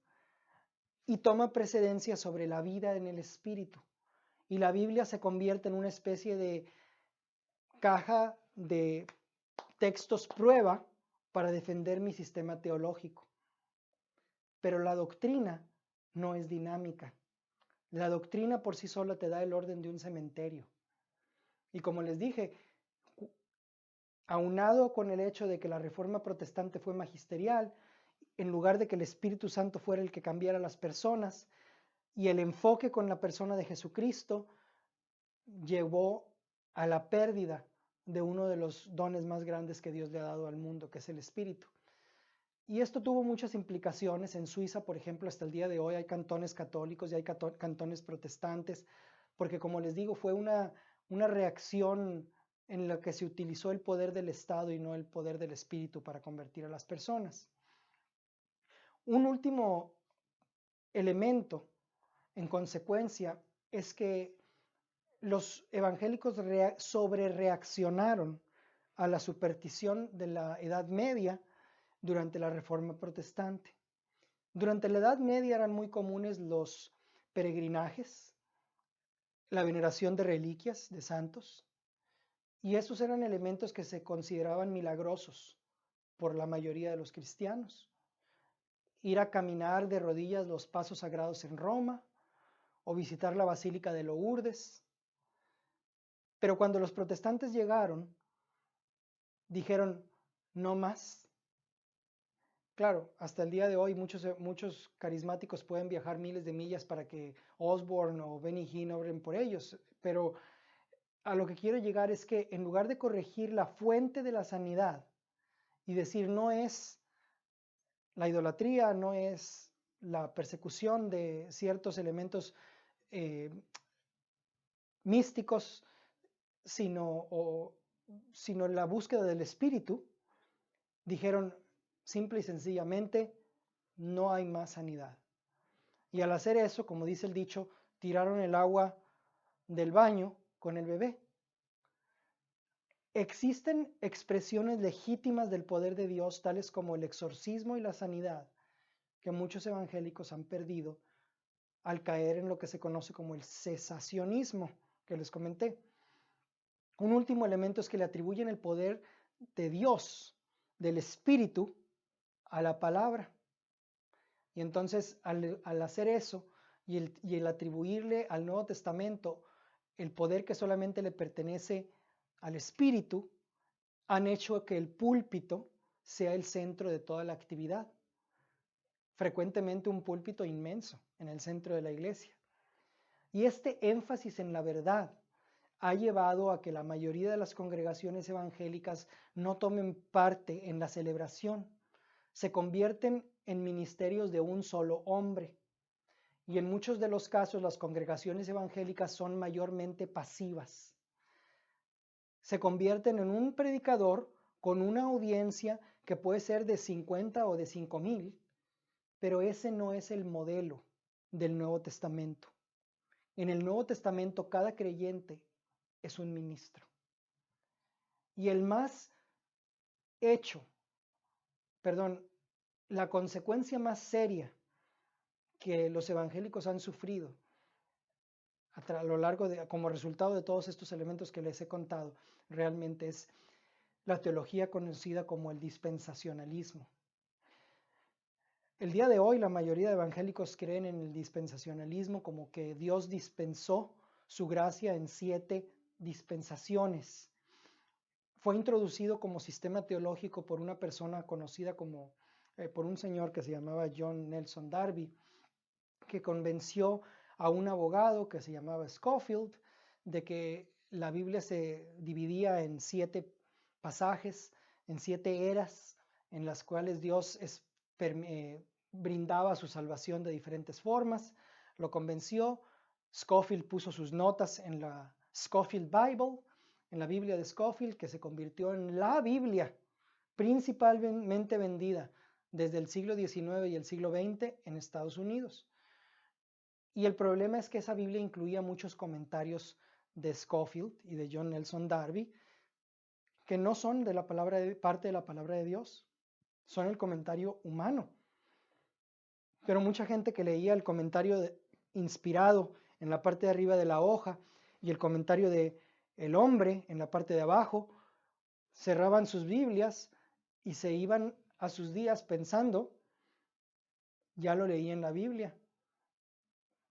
y toma precedencia sobre la vida en el Espíritu. Y la Biblia se convierte en una especie de caja de textos prueba para defender mi sistema teológico. Pero la doctrina no es dinámica. La doctrina por sí sola te da el orden de un cementerio. Y como les dije, aunado con el hecho de que la reforma protestante fue magisterial, en lugar de que el Espíritu Santo fuera el que cambiara a las personas, y el enfoque con la persona de Jesucristo llevó a la pérdida de uno de los dones más grandes que Dios le ha dado al mundo, que es el Espíritu. Y esto tuvo muchas implicaciones. En Suiza, por ejemplo, hasta el día de hoy hay cantones católicos y hay cantones protestantes, porque como les digo, fue una reacción en la que se utilizó el poder del Estado y no el poder del Espíritu para convertir a las personas. Un último elemento, en consecuencia, es que los evangélicos sobrereaccionaron a la superstición de la Edad Media durante la Reforma Protestante. Durante la Edad Media eran muy comunes los peregrinajes, la veneración de reliquias de santos, y esos eran elementos que se consideraban milagrosos por la mayoría de los cristianos. Ir a caminar de rodillas los pasos sagrados en Roma o visitar la Basílica de Lourdes. Pero cuando los protestantes llegaron, dijeron, no más. Claro, hasta el día de hoy muchos carismáticos pueden viajar miles de millas para que Osborne o Benny Hinn obren por ellos, pero a lo que quiero llegar es que en lugar de corregir la fuente de la sanidad, y decir no es la idolatría, no es la persecución de ciertos elementos eh, místicos, sino la búsqueda del espíritu, dijeron simple y sencillamente, no hay más sanidad. Y al hacer eso, como dice el dicho, tiraron el agua del baño con el bebé. Existen expresiones legítimas del poder de Dios, tales como el exorcismo y la sanidad, que muchos evangélicos han perdido al caer en lo que se conoce como el cesacionismo, que les comenté. Un último elemento es que le atribuyen el poder de Dios, del Espíritu, a la palabra. Y entonces al hacer eso y el atribuirle al Nuevo Testamento el poder que solamente le pertenece al Espíritu, han hecho que el púlpito sea el centro de toda la actividad. Frecuentemente un púlpito inmenso en el centro de la iglesia. Y este énfasis en la verdad ha llevado a que la mayoría de las congregaciones evangélicas no tomen parte en la celebración. Se convierten en ministerios de un solo hombre. Y en muchos de los casos las congregaciones evangélicas son mayormente pasivas. Se convierten en un predicador con una audiencia que puede ser de 50 o de 5,000, pero ese no es el modelo del Nuevo Testamento. En el Nuevo Testamento cada creyente es un ministro. Y la consecuencia más seria que los evangélicos han sufrido a lo largo como resultado de todos estos elementos que les he contado, realmente es la teología conocida como el dispensacionalismo. El día de hoy la mayoría de evangélicos creen en el dispensacionalismo como que Dios dispensó su gracia en 7 dispensaciones. Fue introducido como sistema teológico por una persona conocida por un señor que se llamaba John Nelson Darby, que convenció a un abogado que se llamaba Scofield de que la Biblia se dividía en 7 pasajes, en 7 eras, en las cuales Dios brindaba su salvación de diferentes formas. Lo convenció. Scofield puso sus notas en la Scofield Bible, en la Biblia de Scofield, que se convirtió en la Biblia principalmente vendida desde el siglo XIX y el siglo XX en Estados Unidos. Y el problema es que esa Biblia incluía muchos comentarios de Scofield y de John Nelson Darby que no son de parte de la palabra de Dios, son el comentario humano. Pero mucha gente que leía el comentario inspirado en la parte de arriba de la hoja y el comentario de el hombre en la parte de abajo, cerraban sus Biblias y se iban a sus días pensando, ya lo leí en la Biblia,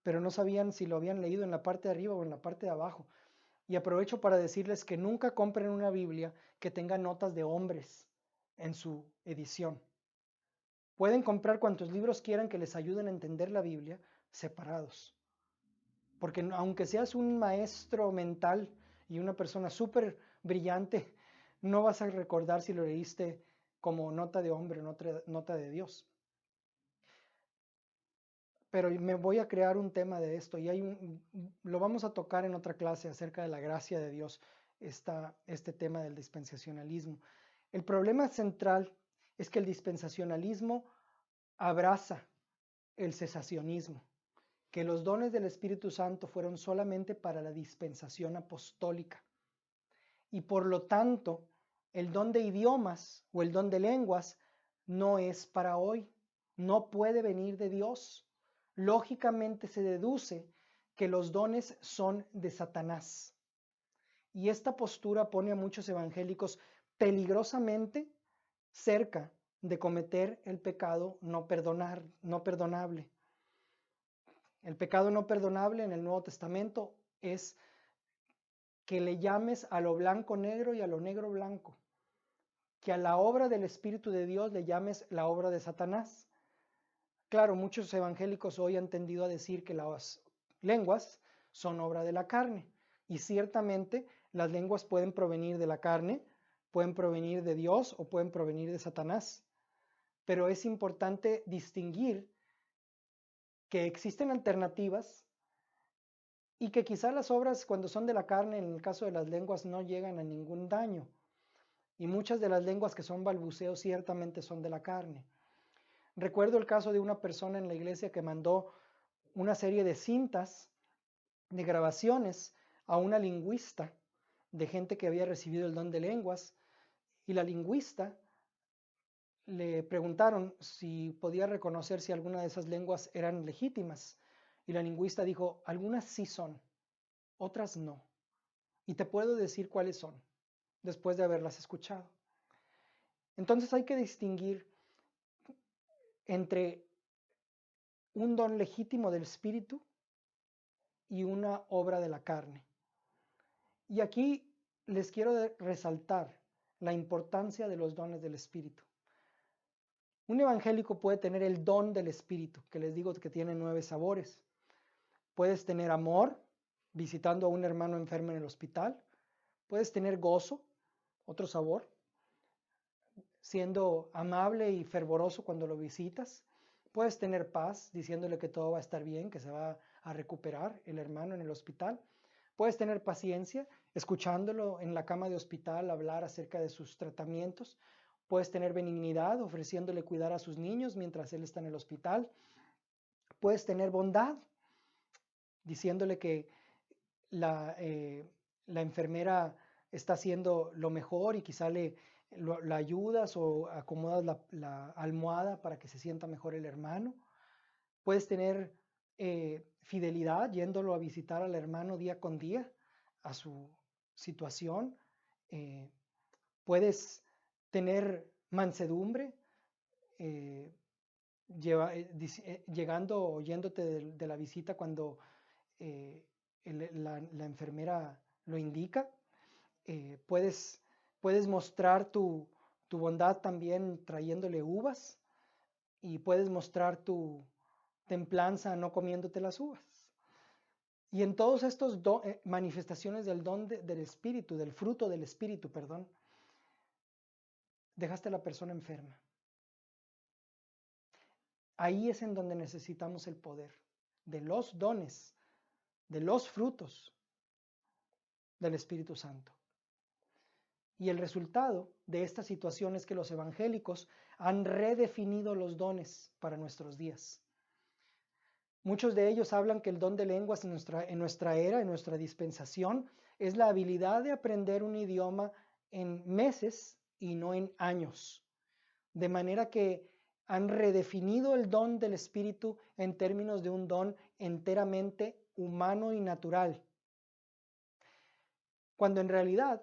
pero no sabían si lo habían leído en la parte de arriba o en la parte de abajo. Y aprovecho para decirles que nunca compren una Biblia que tenga notas de hombres en su edición. Pueden comprar cuantos libros quieran que les ayuden a entender la Biblia separados. Porque aunque seas un maestro mental y una persona súper brillante, no vas a recordar si lo leíste como nota de hombre o nota de Dios. Pero me voy a crear un tema de esto y lo vamos a tocar en otra clase acerca de la gracia de Dios, este tema del dispensacionalismo. El problema central es que el dispensacionalismo abraza el cesacionismo, que los dones del Espíritu Santo fueron solamente para la dispensación apostólica. Y por lo tanto, el don de idiomas o el don de lenguas no es para hoy, no puede venir de Dios. Lógicamente se deduce que los dones son de Satanás. Y esta postura pone a muchos evangélicos peligrosamente cerca de cometer el pecado no perdonable. El pecado no perdonable en el Nuevo Testamento es que le llames a lo blanco negro y a lo negro blanco. Que a la obra del Espíritu de Dios le llames la obra de Satanás. Claro, muchos evangélicos hoy han tendido a decir que las lenguas son obra de la carne. Y ciertamente las lenguas pueden provenir de la carne, pueden provenir de Dios o pueden provenir de Satanás. Pero es importante distinguir que existen alternativas y que quizá las obras cuando son de la carne, en el caso de las lenguas, no llegan a ningún daño. Y muchas de las lenguas que son balbuceos ciertamente son de la carne. Recuerdo el caso de una persona en la iglesia que mandó una serie de cintas, de grabaciones a una lingüista de gente que había recibido el don de lenguas, y la lingüista le preguntaron si podía reconocer si alguna de esas lenguas eran legítimas. Y la lingüista dijo, algunas sí son, otras no. Y te puedo decir cuáles son, después de haberlas escuchado. Entonces hay que distinguir entre un don legítimo del Espíritu y una obra de la carne. Y aquí les quiero resaltar la importancia de los dones del Espíritu. Un evangélico puede tener el don del Espíritu, que les digo que tiene 9 sabores. Puedes tener amor, visitando a un hermano enfermo en el hospital. Puedes tener gozo, otro sabor, siendo amable y fervoroso cuando lo visitas. Puedes tener paz, diciéndole que todo va a estar bien, que se va a recuperar el hermano en el hospital. Puedes tener paciencia, escuchándolo en la cama de hospital hablar acerca de sus tratamientos. Puedes tener benignidad, ofreciéndole cuidar a sus niños mientras él está en el hospital. Puedes tener bondad, diciéndole que la enfermera está haciendo lo mejor y quizá la ayudas o acomodas la almohada para que se sienta mejor el hermano. Puedes tener fidelidad, yéndolo a visitar al hermano día con día a su situación. Puedes tener mansedumbre, llegando o yéndote de la visita cuando la enfermera lo indica. Puedes mostrar tu bondad también trayéndole uvas, y puedes mostrar tu templanza no comiéndote las uvas. Y en todos estos manifestaciones del don del Espíritu, del fruto del Espíritu, perdón, dejaste a la persona enferma. Ahí es en donde necesitamos el poder de los dones, de los frutos del Espíritu Santo. Y el resultado de esta situación es que los evangélicos han redefinido los dones para nuestros días. Muchos de ellos hablan que el don de lenguas en nuestra era, en nuestra dispensación, es la habilidad de aprender un idioma en meses y no en años. De manera que han redefinido el don del Espíritu en términos de un don enteramente humano y natural. Cuando en realidad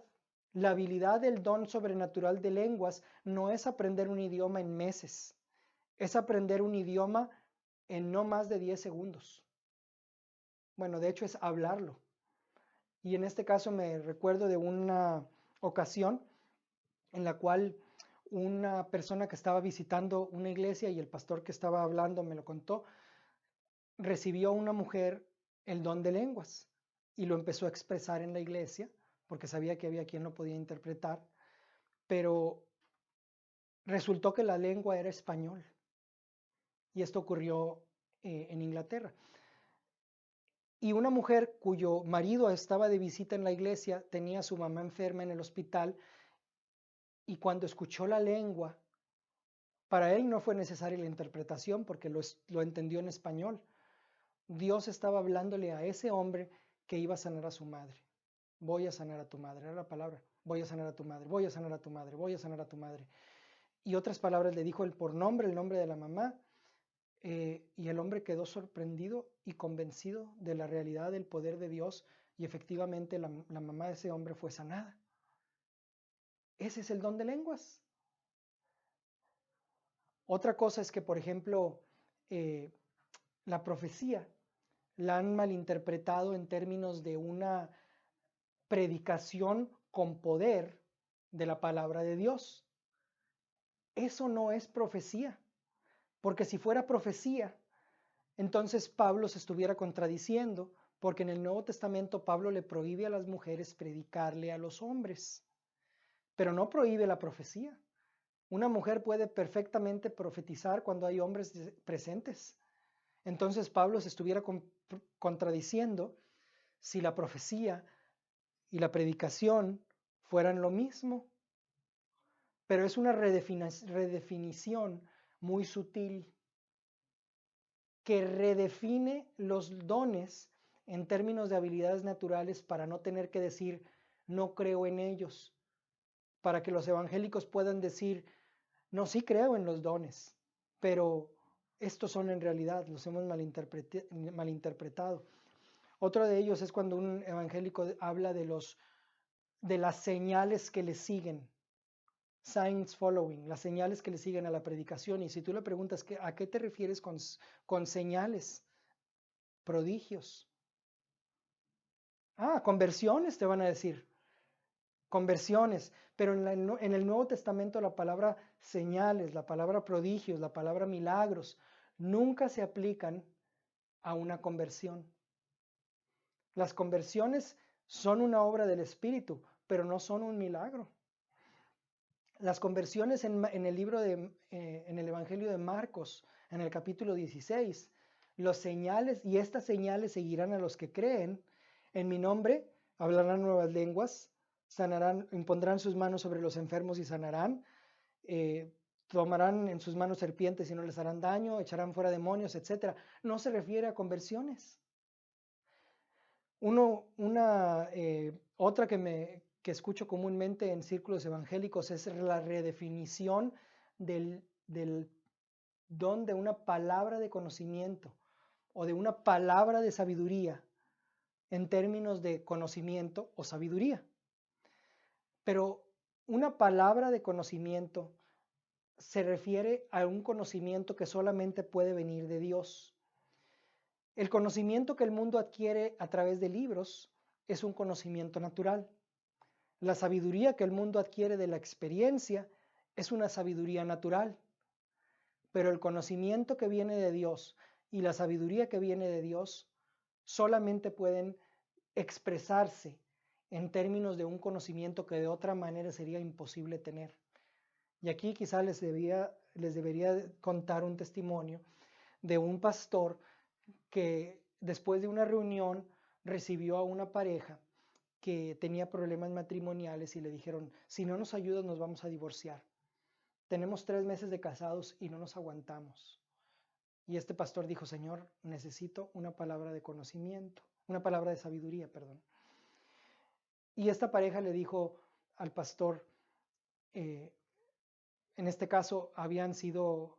la habilidad del don sobrenatural de lenguas no es aprender un idioma en meses, es aprender un idioma en no más de 10 segundos. Bueno, de hecho es hablarlo. Y en este caso me recuerdo de una ocasión en la cual una persona que estaba visitando una iglesia, y el pastor que estaba hablando me lo contó, recibió una mujer el don de lenguas y lo empezó a expresar en la iglesia porque sabía que había quien lo podía interpretar, pero resultó que la lengua era español, y esto ocurrió en Inglaterra. Y una mujer cuyo marido estaba de visita en la iglesia tenía a su mamá enferma en el hospital, y cuando escuchó la lengua, para él no fue necesaria la interpretación porque lo entendió en español. Dios estaba hablándole a ese hombre que iba a sanar a su madre. Voy a sanar a tu madre, era la palabra. Voy a sanar a tu madre, voy a sanar a tu madre, voy a sanar a tu madre. Y otras palabras le dijo él por nombre, el nombre de la mamá, y el hombre quedó sorprendido y convencido de la realidad del poder de Dios, y efectivamente la mamá de ese hombre fue sanada. Ese es el don de lenguas. Otra cosa es que, por ejemplo, la profecía la han malinterpretado en términos de una predicación con poder de la palabra de Dios. Eso no es profecía, porque si fuera profecía, entonces Pablo se estuviera contradiciendo, porque en el Nuevo Testamento Pablo le prohíbe a las mujeres predicarle a los hombres. pero no prohíbe la profecía. Una mujer puede perfectamente profetizar cuando hay hombres presentes. Entonces Pablo se estuviera contradiciendo si la profecía y la predicación fueran lo mismo. Pero es una redefinición muy sutil que redefine los dones en términos de habilidades naturales para no tener que decir no creo en ellos, para que los evangélicos puedan decir no, sí creo en los dones, pero estos son en realidad, los hemos malinterpretado. Otro de ellos es cuando un evangélico habla de las señales que le siguen, signs following, las señales que le siguen a la predicación. Y si tú le preguntas ¿a qué te refieres con señales, prodigios? Conversiones te van a decir, conversiones, pero en el Nuevo Testamento la palabra señales, la palabra prodigios, la palabra milagros, nunca se aplican a una conversión. Las conversiones son una obra del Espíritu, pero no son un milagro. Las conversiones en el Evangelio de Marcos, en el capítulo 16, los señales, y estas señales seguirán a los que creen, en mi nombre hablarán nuevas lenguas, sanarán, impondrán sus manos sobre los enfermos y sanarán, tomarán en sus manos serpientes y no les harán daño, echarán fuera demonios, etc. No se refiere a conversiones. Otra que escucho comúnmente en círculos evangélicos es la redefinición del don de una palabra de conocimiento o de una palabra de sabiduría en términos de conocimiento o sabiduría. Pero una palabra de conocimiento se refiere a un conocimiento que solamente puede venir de Dios. El conocimiento que el mundo adquiere a través de libros es un conocimiento natural. La sabiduría que el mundo adquiere de la experiencia es una sabiduría natural. Pero el conocimiento que viene de Dios y la sabiduría que viene de Dios solamente pueden expresarse en términos de un conocimiento que de otra manera sería imposible tener. Y aquí quizá les debería contar un testimonio de un pastor que después de una reunión recibió a una pareja que tenía problemas matrimoniales y le dijeron, si no nos ayudas nos vamos a divorciar. Tenemos 3 meses de casados y no nos aguantamos. Y este pastor dijo, Señor, necesito una palabra de conocimiento, una palabra de sabiduría, perdón. Y esta pareja le dijo al pastor, en este caso habían sido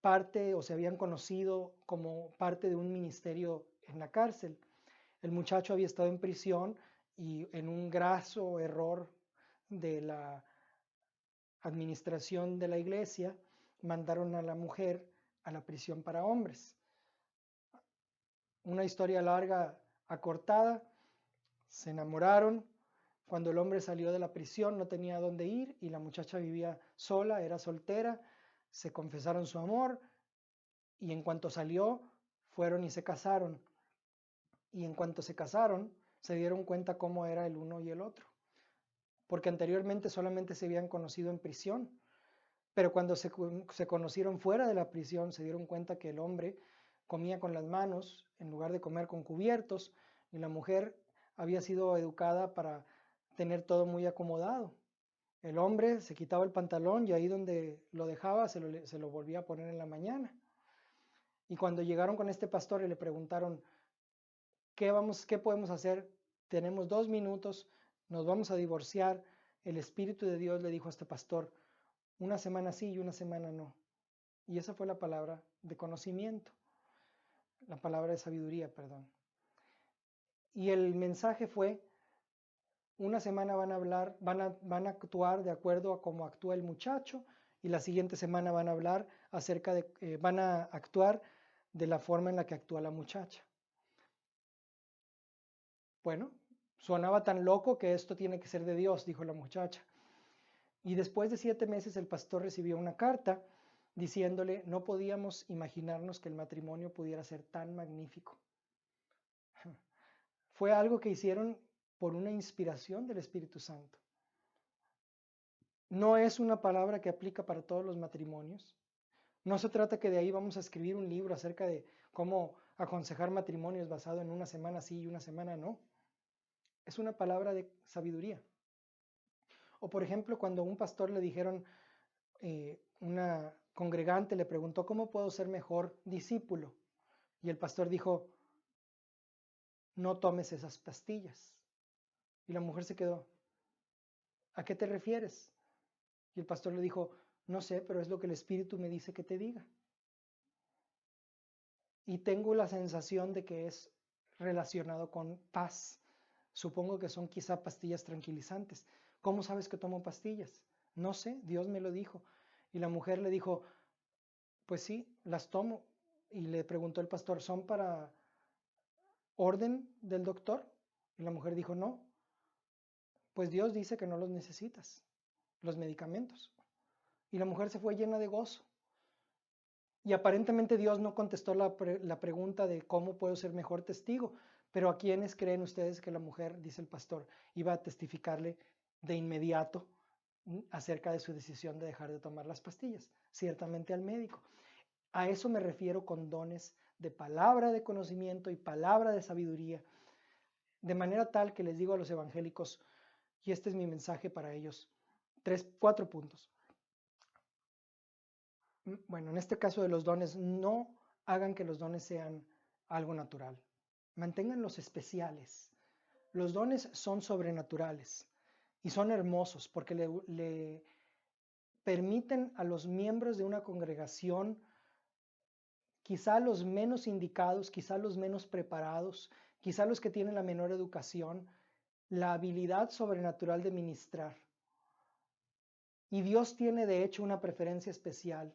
parte o se habían conocido como parte de un ministerio en la cárcel. El muchacho había estado en prisión y en un graso error de la administración de la iglesia mandaron a la mujer a la prisión para hombres. Una historia larga, acortada, se enamoraron. Cuando el hombre salió de la prisión no tenía a dónde ir y la muchacha vivía sola, era soltera, se confesaron su amor y en cuanto salió fueron y se casaron. Y en cuanto se casaron se dieron cuenta cómo era el uno y el otro, porque anteriormente solamente se habían conocido en prisión, pero cuando se conocieron fuera de la prisión se dieron cuenta que el hombre comía con las manos en lugar de comer con cubiertos y la mujer había sido educada para tener todo muy acomodado. El hombre se quitaba el pantalón y ahí donde lo dejaba se lo volvía a poner en la mañana. Y cuando llegaron con este pastor y le preguntaron, ¿qué podemos hacer? Tenemos 2 minutos, nos vamos a divorciar. El Espíritu de Dios le dijo a este pastor, una semana sí y una semana no. Y esa fue la palabra de conocimiento, la palabra de sabiduría, perdón. Y el mensaje fue, una semana van a hablar, van a actuar de acuerdo a cómo actúa el muchacho y la siguiente semana van a hablar van a actuar de la forma en la que actúa la muchacha. Bueno, sonaba tan loco que esto tiene que ser de Dios, dijo la muchacha. Y después de 7 meses el pastor recibió una carta diciéndole, no podíamos imaginarnos que el matrimonio pudiera ser tan magnífico. Fue algo que hicieron por una inspiración del Espíritu Santo. No es una palabra que aplica para todos los matrimonios. No se trata que de ahí vamos a escribir un libro acerca de cómo aconsejar matrimonios basado en una semana sí y una semana no. Es una palabra de sabiduría. O por ejemplo, cuando a un pastor le dijeron, una congregante le preguntó, ¿cómo puedo ser mejor discípulo? Y el pastor dijo, no tomes esas pastillas. Y la mujer se quedó, ¿a qué te refieres? Y el pastor le dijo, no sé, pero es lo que el Espíritu me dice que te diga. Y tengo la sensación de que es relacionado con paz. Supongo que son quizá pastillas tranquilizantes. ¿Cómo sabes que tomo pastillas? No sé, Dios me lo dijo. Y la mujer le dijo, pues sí, las tomo. Y le preguntó el pastor, ¿son para orden del doctor? Y la mujer dijo, no, pues Dios dice que no los necesitas, los medicamentos. Y la mujer se fue llena de gozo. Y aparentemente Dios no contestó la pregunta de cómo puedo ser mejor testigo. Pero ¿a quiénes creen ustedes que la mujer, dice el pastor, iba a testificarle de inmediato acerca de su decisión de dejar de tomar las pastillas? Ciertamente al médico. A eso me refiero con dones de palabra de conocimiento y palabra de sabiduría, de manera tal que les digo a los evangélicos, y este es mi mensaje para ellos, 4 puntos. Bueno, en este caso de los dones, no hagan que los dones sean algo natural. Manténganlos especiales. Los dones son sobrenaturales y son hermosos porque le permiten a los miembros de una congregación, quizá los menos indicados, quizá los menos preparados, quizá los que tienen la menor educación, la habilidad sobrenatural de ministrar. Y Dios tiene de hecho una preferencia especial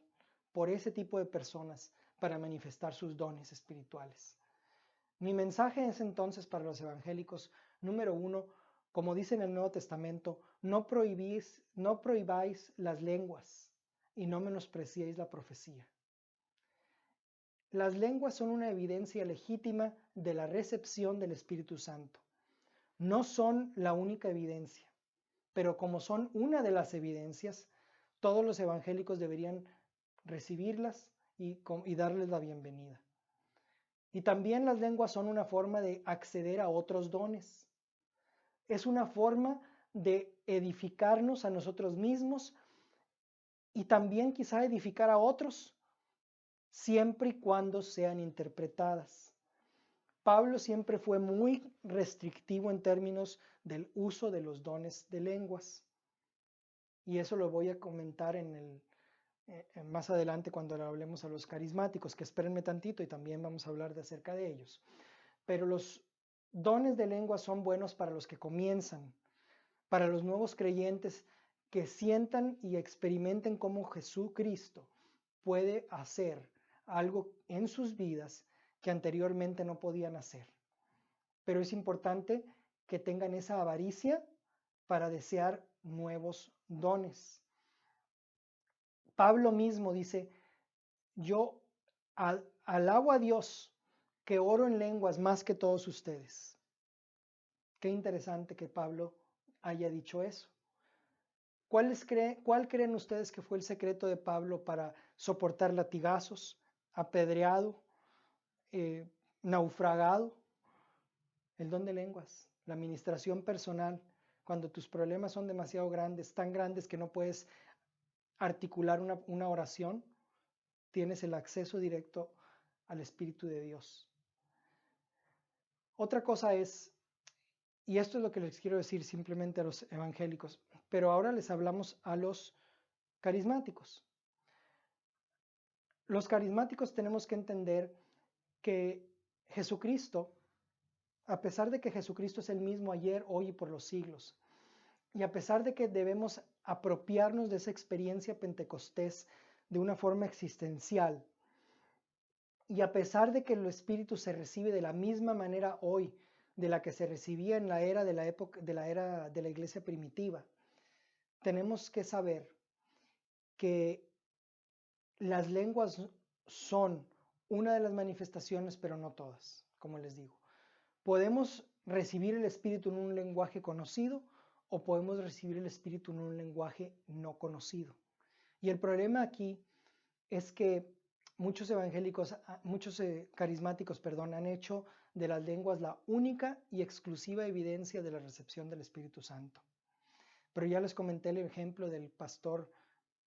por ese tipo de personas para manifestar sus dones espirituales. Mi mensaje es entonces para los evangélicos, número 1, como dice en el Nuevo Testamento, no prohibáis las lenguas y no menospreciéis la profecía. Las lenguas son una evidencia legítima de la recepción del Espíritu Santo. No son la única evidencia, pero como son una de las evidencias, todos los evangélicos deberían recibirlas y darles la bienvenida. Y también las lenguas son una forma de acceder a otros dones. Es una forma de edificarnos a nosotros mismos y también quizá edificar a otros, siempre y cuando sean interpretadas. Pablo siempre fue muy restrictivo en términos del uso de los dones de lenguas. Y eso lo voy a comentar más adelante cuando hablemos a los carismáticos, que espérenme tantito y también vamos a hablar acerca de ellos. Pero los dones de lengua son buenos para los que comienzan, para los nuevos creyentes que sientan y experimenten cómo Jesucristo puede hacer algo en sus vidas que anteriormente no podían hacer. Pero es importante que tengan esa avaricia para desear nuevos dones. Pablo mismo dice, yo alabo a Dios que oro en lenguas más que todos ustedes. Qué interesante que Pablo haya dicho eso. ¿Cuál creen ustedes que fue el secreto de Pablo para soportar latigazos, apedreado, naufragado? El don de lenguas, la administración personal, cuando tus problemas son demasiado grandes, tan grandes que no puedes articular una oración, tienes el acceso directo al Espíritu de Dios. Otra cosa es, y esto es lo que les quiero decir simplemente a los evangélicos, pero ahora les hablamos a los carismáticos. Los carismáticos tenemos que entender que Jesucristo, a pesar de que Jesucristo es el mismo ayer, hoy y por los siglos, y a pesar de que debemos apropiarnos de esa experiencia pentecostés de una forma existencial, y a pesar de que el Espíritu se recibe de la misma manera hoy de la que se recibía en la era de la época de la iglesia primitiva, tenemos que saber que las lenguas son una de las manifestaciones, pero no todas, como les digo. Podemos recibir el Espíritu en un lenguaje conocido o podemos recibir el Espíritu en un lenguaje no conocido. Y el problema aquí es que muchos carismáticos, han hecho de las lenguas la única y exclusiva evidencia de la recepción del Espíritu Santo. Pero ya les comenté el ejemplo del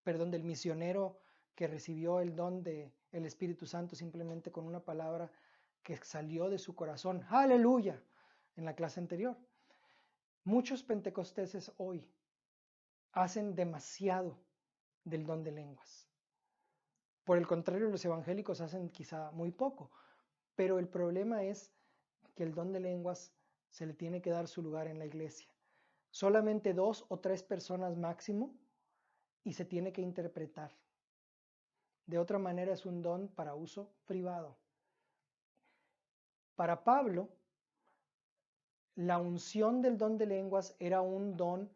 del misionero que recibió el don del Espíritu Santo simplemente con una palabra que salió de su corazón. ¡Aleluya! En la clase anterior. Muchos pentecosteses hoy hacen demasiado del don de lenguas. Por el contrario, los evangélicos hacen quizá muy poco, pero el problema es que el don de lenguas se le tiene que dar su lugar en la iglesia. Solamente 2 o 3 personas máximo y se tiene que interpretar. De otra manera es un don para uso privado. Para Pablo, la unción del don de lenguas era un don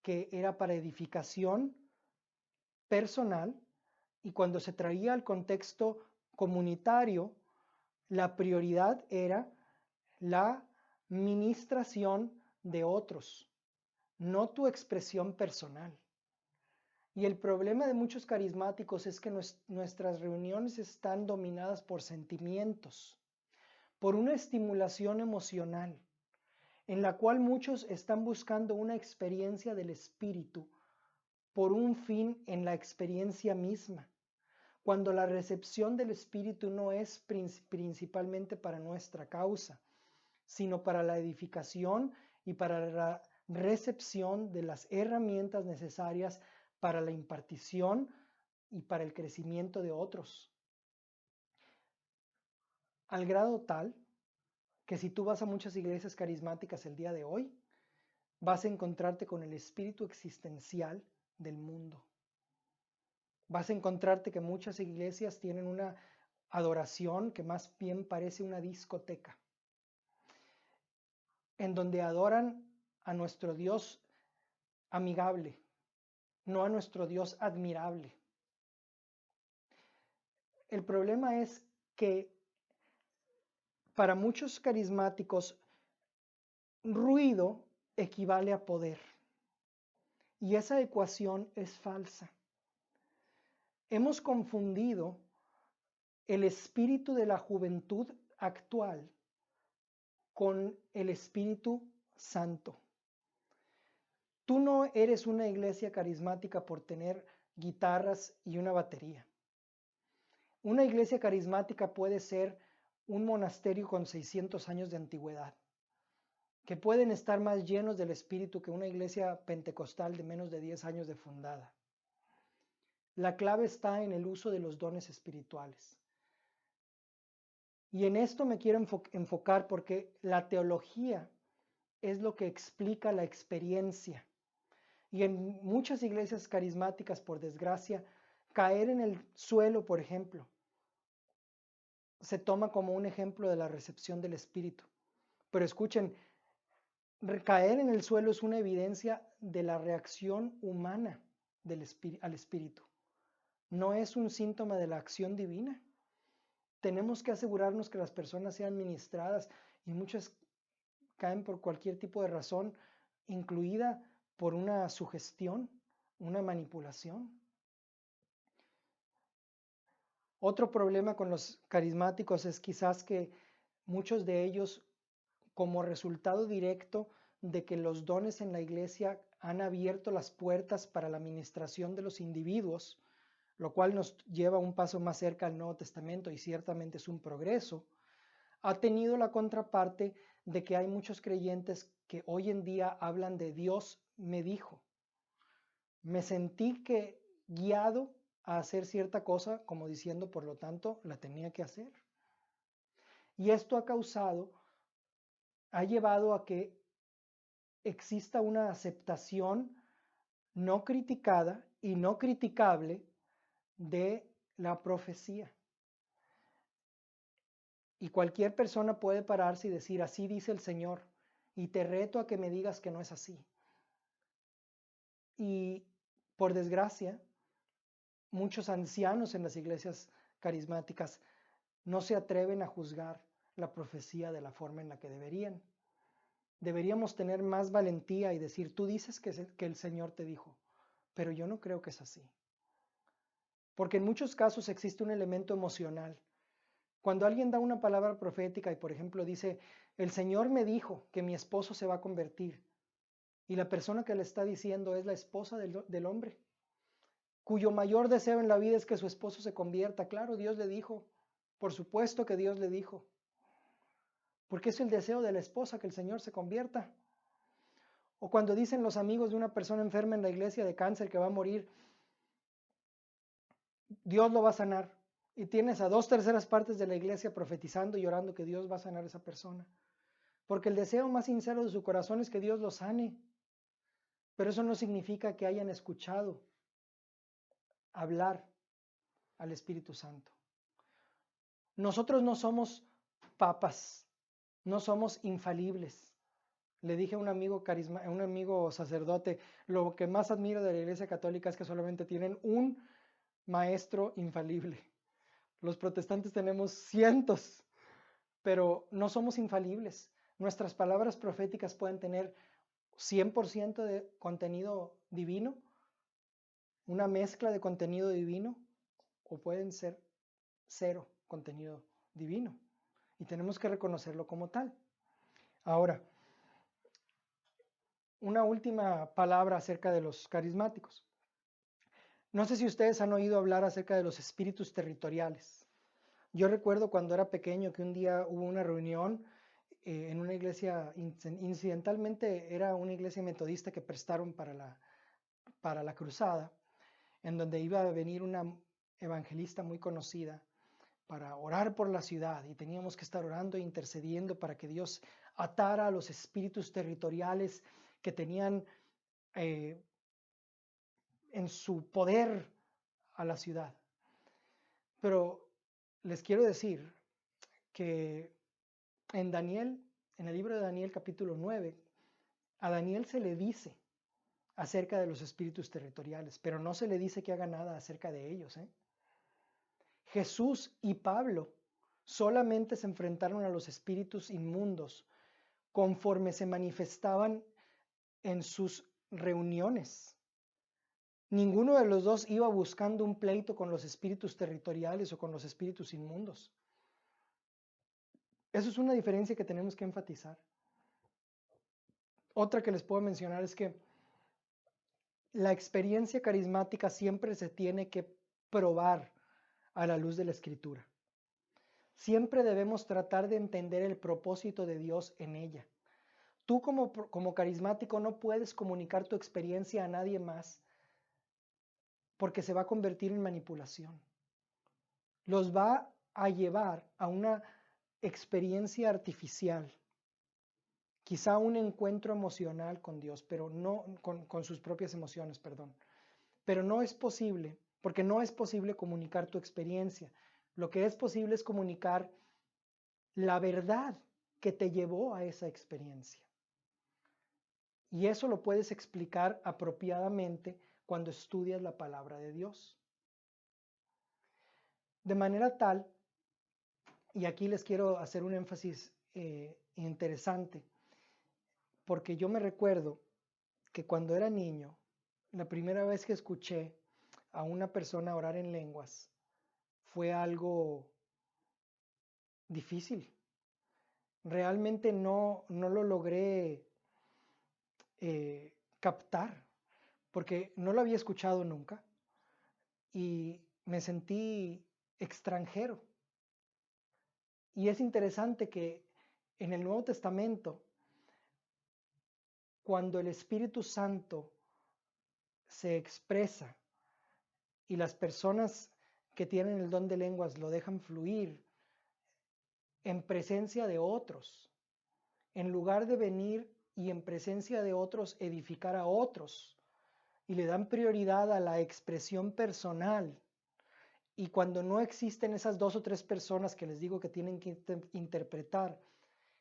que era para edificación personal, y cuando se traía al contexto comunitario, la prioridad era la ministración de otros, no tu expresión personal. Y el problema de muchos carismáticos es que nuestras reuniones están dominadas por sentimientos, por una estimulación emocional, en la cual muchos están buscando una experiencia del Espíritu por un fin en la experiencia misma, cuando la recepción del Espíritu no es principalmente para nuestra causa, sino para la edificación y para la recepción de las herramientas necesarias para la impartición y para el crecimiento de otros. Al grado tal que si tú vas a muchas iglesias carismáticas el día de hoy, vas a encontrarte con el espíritu existencial del mundo. Vas a encontrarte que muchas iglesias tienen una adoración que más bien parece una discoteca, en donde adoran a nuestro Dios amigable, no a nuestro Dios admirable. El problema es que para muchos carismáticos, ruido equivale a poder. Y esa ecuación es falsa. Hemos confundido el espíritu de la juventud actual con el Espíritu Santo. Tú no eres una iglesia carismática por tener guitarras y una batería. Una iglesia carismática puede ser un monasterio con 600 años de antigüedad, que pueden estar más llenos del Espíritu que una iglesia pentecostal de menos de 10 años de fundada. La clave está en el uso de los dones espirituales. Y en esto me quiero enfocar porque la teología es lo que explica la experiencia. Y en muchas iglesias carismáticas, por desgracia, caer en el suelo, por ejemplo, se toma como un ejemplo de la recepción del Espíritu. Pero escuchen, caer en el suelo es una evidencia de la reacción humana al Espíritu. No es un síntoma de la acción divina. Tenemos que asegurarnos que las personas sean ministradas y muchas caen por cualquier tipo de razón, incluida por una sugestión, una manipulación. Otro problema con los carismáticos es quizás que muchos de ellos, como resultado directo de que los dones en la iglesia han abierto las puertas para la ministración de los individuos, lo cual nos lleva un paso más cerca al Nuevo Testamento y ciertamente es un progreso, ha tenido la contraparte de que hay muchos creyentes que hoy en día hablan de Dios me dijo. Me sentí guiado a hacer cierta cosa, como diciendo, por lo tanto, la tenía que hacer. Y esto ha llevado a que exista una aceptación no criticada y no criticable de la profecía. Y cualquier persona puede pararse y decir, así dice el Señor, y te reto a que me digas que no es así. Y por desgracia, muchos ancianos en las iglesias carismáticas no se atreven a juzgar la profecía de la forma en la que deberían. deberíamos tener más valentía y decir, tú dices que el Señor te dijo, pero yo no creo que es así. Porque en muchos casos existe un elemento emocional. Cuando alguien da una palabra profética y por ejemplo dice, el Señor me dijo que mi esposo se va a convertir, y la persona que le está diciendo es la esposa del hombre, cuyo mayor deseo en la vida es que su esposo se convierta. Claro, Dios le dijo, por supuesto que Dios le dijo, porque es el deseo de la esposa que el Señor se convierta. O cuando dicen los amigos de una persona enferma en la iglesia de cáncer que va a morir, Dios lo va a sanar. Y tienes a 2/3 de la iglesia profetizando y orando que Dios va a sanar a esa persona. Porque el deseo más sincero de su corazón es que Dios lo sane. Pero eso no significa que hayan escuchado hablar al Espíritu Santo. Nosotros no somos papas, no somos infalibles. Le dije a un amigo a un amigo sacerdote, lo que más admiro de la Iglesia Católica es que solamente tienen un maestro infalible. Los protestantes tenemos cientos, pero no somos infalibles. Nuestras palabras proféticas pueden tener 100% de contenido divino, una mezcla de contenido divino, o pueden ser cero contenido divino. Y tenemos que reconocerlo como tal. Ahora, una última palabra acerca de los carismáticos. No sé si ustedes han oído hablar acerca de los espíritus territoriales. Yo recuerdo cuando era pequeño que un día hubo una reunión en una iglesia, incidentalmente era una iglesia metodista que prestaron para la cruzada, en donde iba a venir una evangelista muy conocida para orar por la ciudad y teníamos que estar orando e intercediendo para que Dios atara a los espíritus territoriales que tenían en su poder a la ciudad. Pero les quiero decir que en Daniel, en el libro de Daniel capítulo 9, a Daniel se le dice acerca de los espíritus territoriales, pero no se le dice que haga nada acerca de ellos. Jesús y Pablo solamente se enfrentaron a los espíritus inmundos conforme se manifestaban en sus reuniones. Ninguno de los dos iba buscando un pleito con los espíritus territoriales o con los espíritus inmundos. Eso es una diferencia que tenemos que enfatizar. Otra que les puedo mencionar es que la experiencia carismática siempre se tiene que probar a la luz de la Escritura. Siempre debemos tratar de entender el propósito de Dios en ella. Tú como carismático no puedes comunicar tu experiencia a nadie más porque se va a convertir en manipulación. Los va a llevar a una experiencia artificial, quizá un encuentro emocional con Dios, pero no con sus propias emociones, perdón. Pero no es posible, porque no es posible comunicar tu experiencia. Lo que es posible es comunicar la verdad que te llevó a esa experiencia. Y eso lo puedes explicar apropiadamente cuando estudias la palabra de Dios. De manera tal, y aquí les quiero hacer un énfasis interesante, porque yo me recuerdo que cuando era niño, la primera vez que escuché a una persona orar en lenguas fue algo difícil. Realmente no lo logré captar, porque no lo había escuchado nunca y me sentí extranjero. Y es interesante que en el Nuevo Testamento, cuando el Espíritu Santo se expresa y las personas que tienen el don de lenguas lo dejan fluir en presencia de otros, en lugar de venir y en presencia de otros edificar a otros, y le dan prioridad a la expresión personal. Y cuando no existen esas 2 o 3 personas que les digo que tienen que interpretar,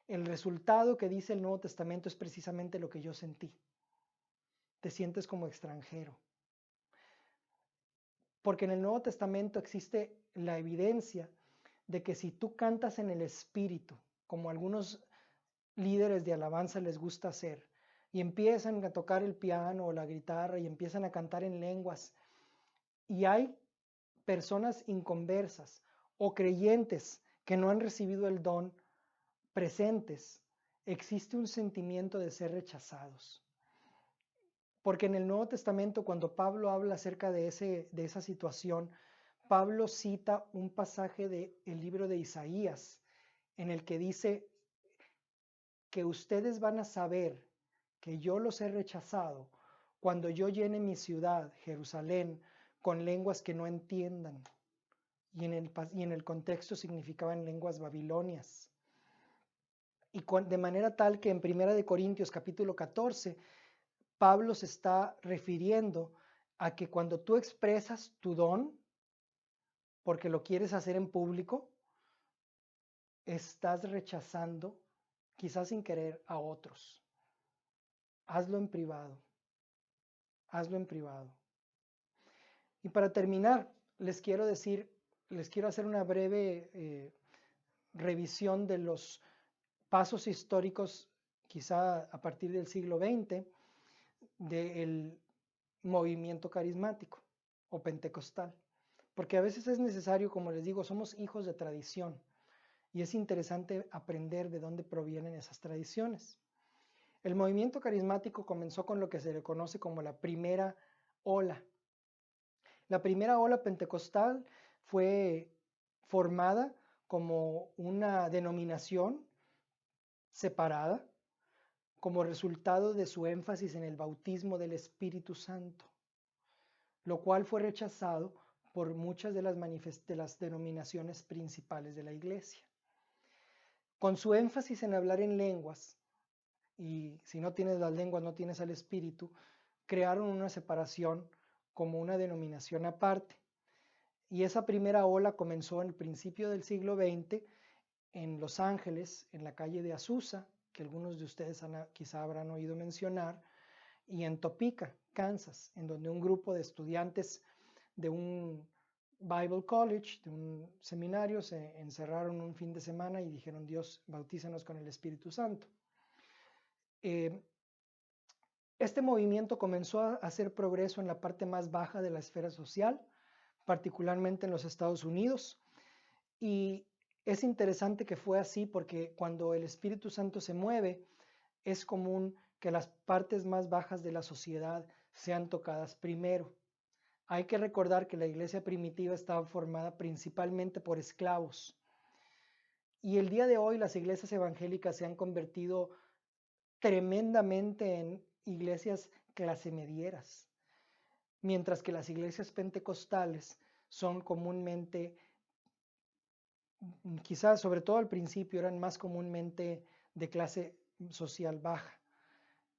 el resultado que dice el Nuevo Testamento es precisamente lo que yo sentí. Te sientes como extranjero. Porque en el Nuevo Testamento existe la evidencia de que si tú cantas en el Espíritu, como algunos líderes de alabanza les gusta hacer. Y empiezan a tocar el piano o la guitarra y empiezan a cantar en lenguas. Y hay personas inconversas o creyentes que no han recibido el don presentes. Existe un sentimiento de ser rechazados. Porque en el Nuevo Testamento, cuando Pablo habla acerca de esa situación, Pablo cita un pasaje del libro de Isaías, en el que dice que ustedes van a saber que yo los he rechazado cuando yo llene mi ciudad, Jerusalén, con lenguas que no entiendan. Y en el contexto significaban lenguas babilonias. Y de manera tal que en 1 Corintios capítulo 14, Pablo se está refiriendo a que cuando tú expresas tu don, porque lo quieres hacer en público, estás rechazando, quizás sin querer, a otros. Hazlo en privado. Hazlo en privado. Y para terminar, les quiero hacer una breve revisión de los pasos históricos, quizá a partir del siglo XX, del movimiento carismático o pentecostal. Porque a veces es necesario, como les digo, somos hijos de tradición y es interesante aprender de dónde provienen esas tradiciones. El movimiento carismático comenzó con lo que se le conoce como la primera ola. La primera ola pentecostal fue formada como una denominación separada como resultado de su énfasis en el bautismo del Espíritu Santo, lo cual fue rechazado por muchas de las denominaciones principales de la iglesia. Con su énfasis en hablar en lenguas, y si no tienes las lenguas no tienes al Espíritu, crearon una separación como una denominación aparte. Y esa primera ola comenzó en el principio del siglo XX en Los Ángeles, en la calle de Azusa, que algunos de ustedes quizá habrán oído mencionar, y en Topeka, Kansas, en donde un grupo de estudiantes de un Bible College, de un seminario, se encerraron un fin de semana y dijeron: Dios, bautízanos con el Espíritu Santo. Este movimiento comenzó a hacer progreso en la parte más baja de la esfera social, particularmente en los Estados Unidos, y es interesante que fue así porque cuando el Espíritu Santo se mueve, es común que las partes más bajas de la sociedad sean tocadas primero. Hay que recordar que la iglesia primitiva estaba formada principalmente por esclavos. Y el día de hoy las iglesias evangélicas se han convertido tremendamente en iglesias clase medieras, mientras que las iglesias pentecostales son comúnmente, quizás sobre todo al principio, eran más comúnmente de clase social baja,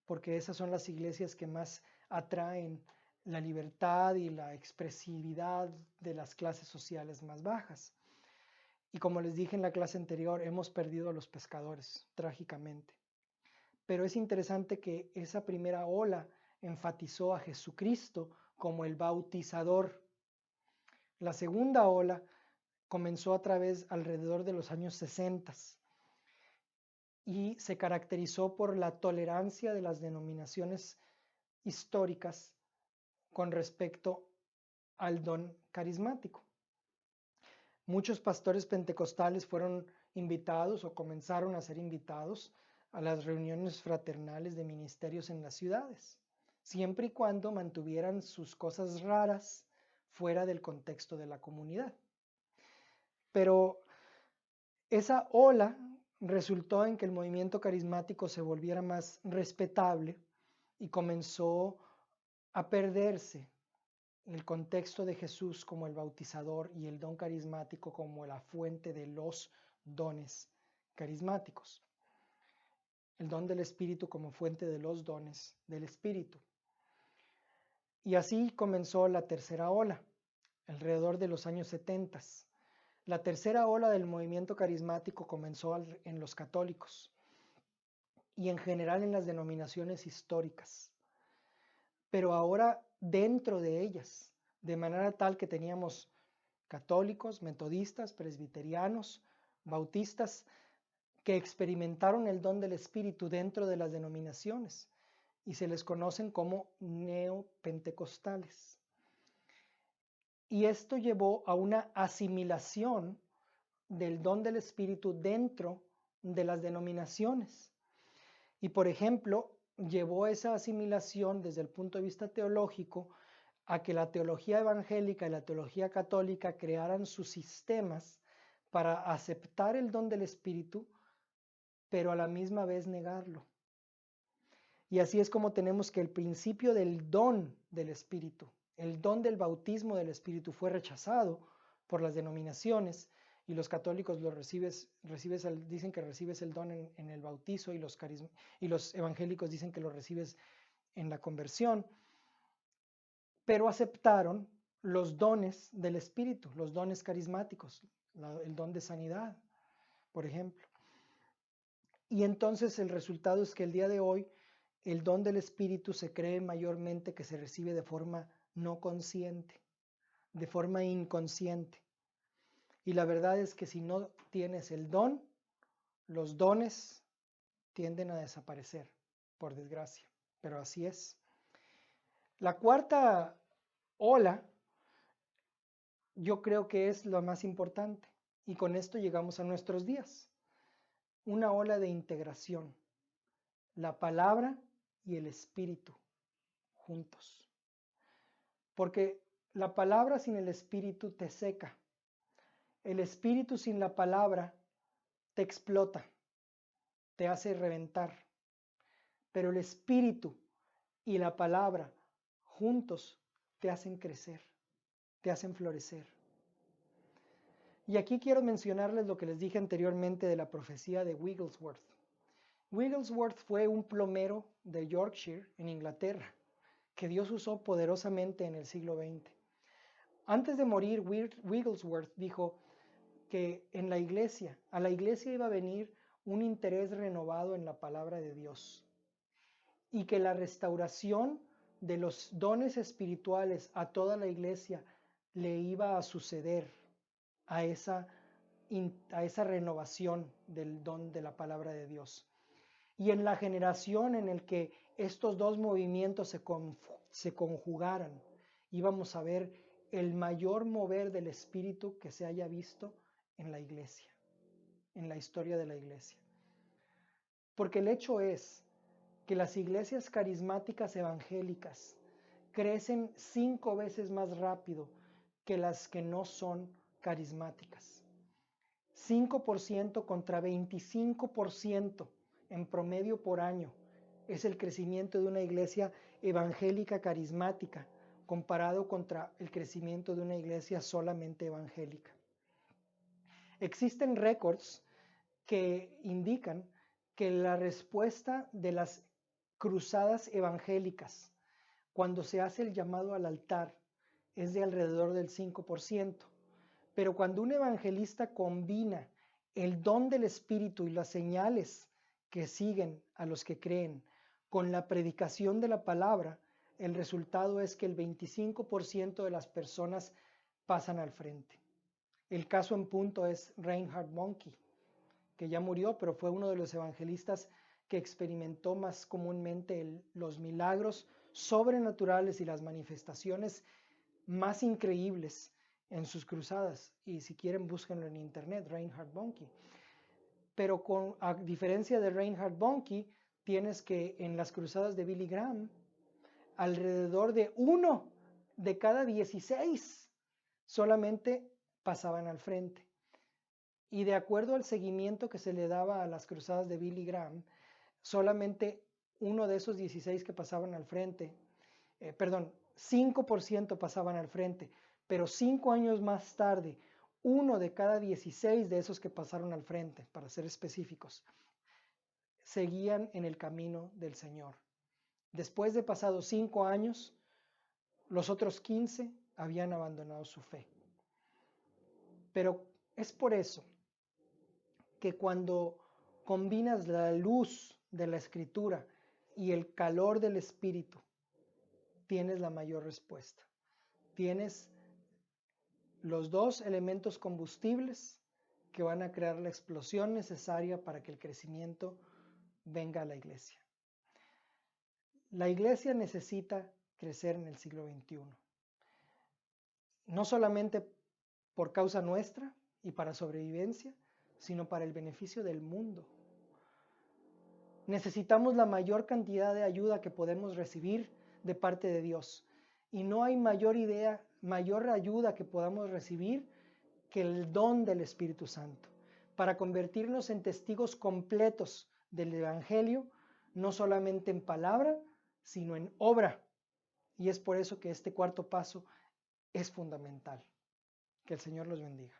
porque esas son las iglesias que más atraen la libertad y la expresividad de las clases sociales más bajas. Y como les dije en la clase anterior, hemos perdido a los pescadores, trágicamente. Pero es interesante que esa primera ola enfatizó a Jesucristo como el bautizador. La segunda ola comenzó alrededor de los años 60 y se caracterizó por la tolerancia de las denominaciones históricas con respecto al don carismático. Muchos pastores pentecostales fueron invitados o comenzaron a ser invitados a las reuniones fraternales de ministerios en las ciudades, siempre y cuando mantuvieran sus cosas raras fuera del contexto de la comunidad. Pero esa ola resultó en que el movimiento carismático se volviera más respetable y comenzó a perderse el contexto de Jesús como el bautizador y el don carismático como la fuente de los dones carismáticos. El don del Espíritu como fuente de los dones del Espíritu. Y así comenzó la tercera ola, alrededor de los años 70. La tercera ola del movimiento carismático comenzó en los católicos y en general en las denominaciones históricas. Pero ahora dentro de ellas, de manera tal que teníamos católicos, metodistas, presbiterianos, bautistas, que experimentaron el don del Espíritu dentro de las denominaciones y se les conocen como neopentecostales. Y esto llevó a una asimilación del don del Espíritu dentro de las denominaciones. Y por ejemplo, llevó esa asimilación desde el punto de vista teológico a que la teología evangélica y la teología católica crearan sus sistemas para aceptar el don del Espíritu, pero a la misma vez negarlo. Y así es como tenemos que el principio del don del Espíritu, el don del bautismo del Espíritu fue rechazado por las denominaciones y los católicos dicen que recibes el don en el bautizo y los evangélicos dicen que lo recibes en la conversión, pero aceptaron los dones del Espíritu, los dones carismáticos, el don de sanidad, por ejemplo. Y entonces el resultado es que el día de hoy el don del Espíritu se cree mayormente que se recibe de forma no consciente, de forma inconsciente. Y la verdad es que si no tienes el don, los dones tienden a desaparecer, por desgracia. Pero así es. La cuarta ola, yo creo que es lo más importante. Y con esto llegamos a nuestros días. Una ola de integración. La palabra y el Espíritu juntos. Porque la palabra sin el Espíritu te seca. El Espíritu sin la palabra te explota, te hace reventar. Pero el Espíritu y la palabra juntos te hacen crecer, te hacen florecer. Y aquí quiero mencionarles lo que les dije anteriormente de la profecía de Wigglesworth. Wigglesworth fue un plomero de Yorkshire, en Inglaterra, que Dios usó poderosamente en el siglo XX. Antes de morir, Wigglesworth dijo que a la iglesia iba a venir un interés renovado en la palabra de Dios y que la restauración de los dones espirituales a toda la iglesia le iba a suceder a esa renovación del don de la palabra de Dios. Y en la generación en la que estos dos movimientos se conjugaran, íbamos a ver el mayor mover del Espíritu que se haya visto en la iglesia, en la historia de la iglesia. Porque el hecho es que las iglesias carismáticas evangélicas crecen 5 veces más rápido que las que no son carismáticas. 5% contra 25% en promedio por año es el crecimiento de una iglesia evangélica carismática comparado contra el crecimiento de una iglesia solamente evangélica. Existen récords que indican que la respuesta de las cruzadas evangélicas cuando se hace el llamado al altar es de alrededor del 5%. Pero cuando un evangelista combina el don del Espíritu y las señales que siguen a los que creen con la predicación de la palabra, el resultado es que el 25% de las personas pasan al frente. El caso en punto es Reinhard Bonnke, que ya murió, pero fue uno de los evangelistas que experimentó más comúnmente los milagros sobrenaturales y las manifestaciones más increíbles en sus cruzadas. Y si quieren, búsquenlo en internet, Reinhard Bonnke. Pero a diferencia de Reinhard Bonnke, tienes que en las cruzadas de Billy Graham, alrededor de 1 de cada 16 solamente pasaban al frente. Y de acuerdo al seguimiento que se le daba a las cruzadas de Billy Graham, solamente uno de esos 16 que pasaban al frente, 5% pasaban al frente, pero 5 años más tarde, 1 de cada 16 de esos que pasaron al frente, para ser específicos, seguían en el camino del Señor. Después de pasados 5 años, los otros 15 habían abandonado su fe. Pero es por eso que cuando combinas la luz de la Escritura y el calor del Espíritu, tienes la mayor respuesta. Tienes los dos elementos combustibles que van a crear la explosión necesaria para que el crecimiento venga a la iglesia. La iglesia necesita crecer en el siglo XXI, no solamente por causa nuestra y para sobrevivencia, sino para el beneficio del mundo. Necesitamos la mayor cantidad de ayuda que podemos recibir de parte de Dios. Y no hay mayor ayuda que podamos recibir que el don del Espíritu Santo, para convertirnos en testigos completos del Evangelio, no solamente en palabra, sino en obra. Y es por eso que este cuarto paso es fundamental. Que el Señor los bendiga.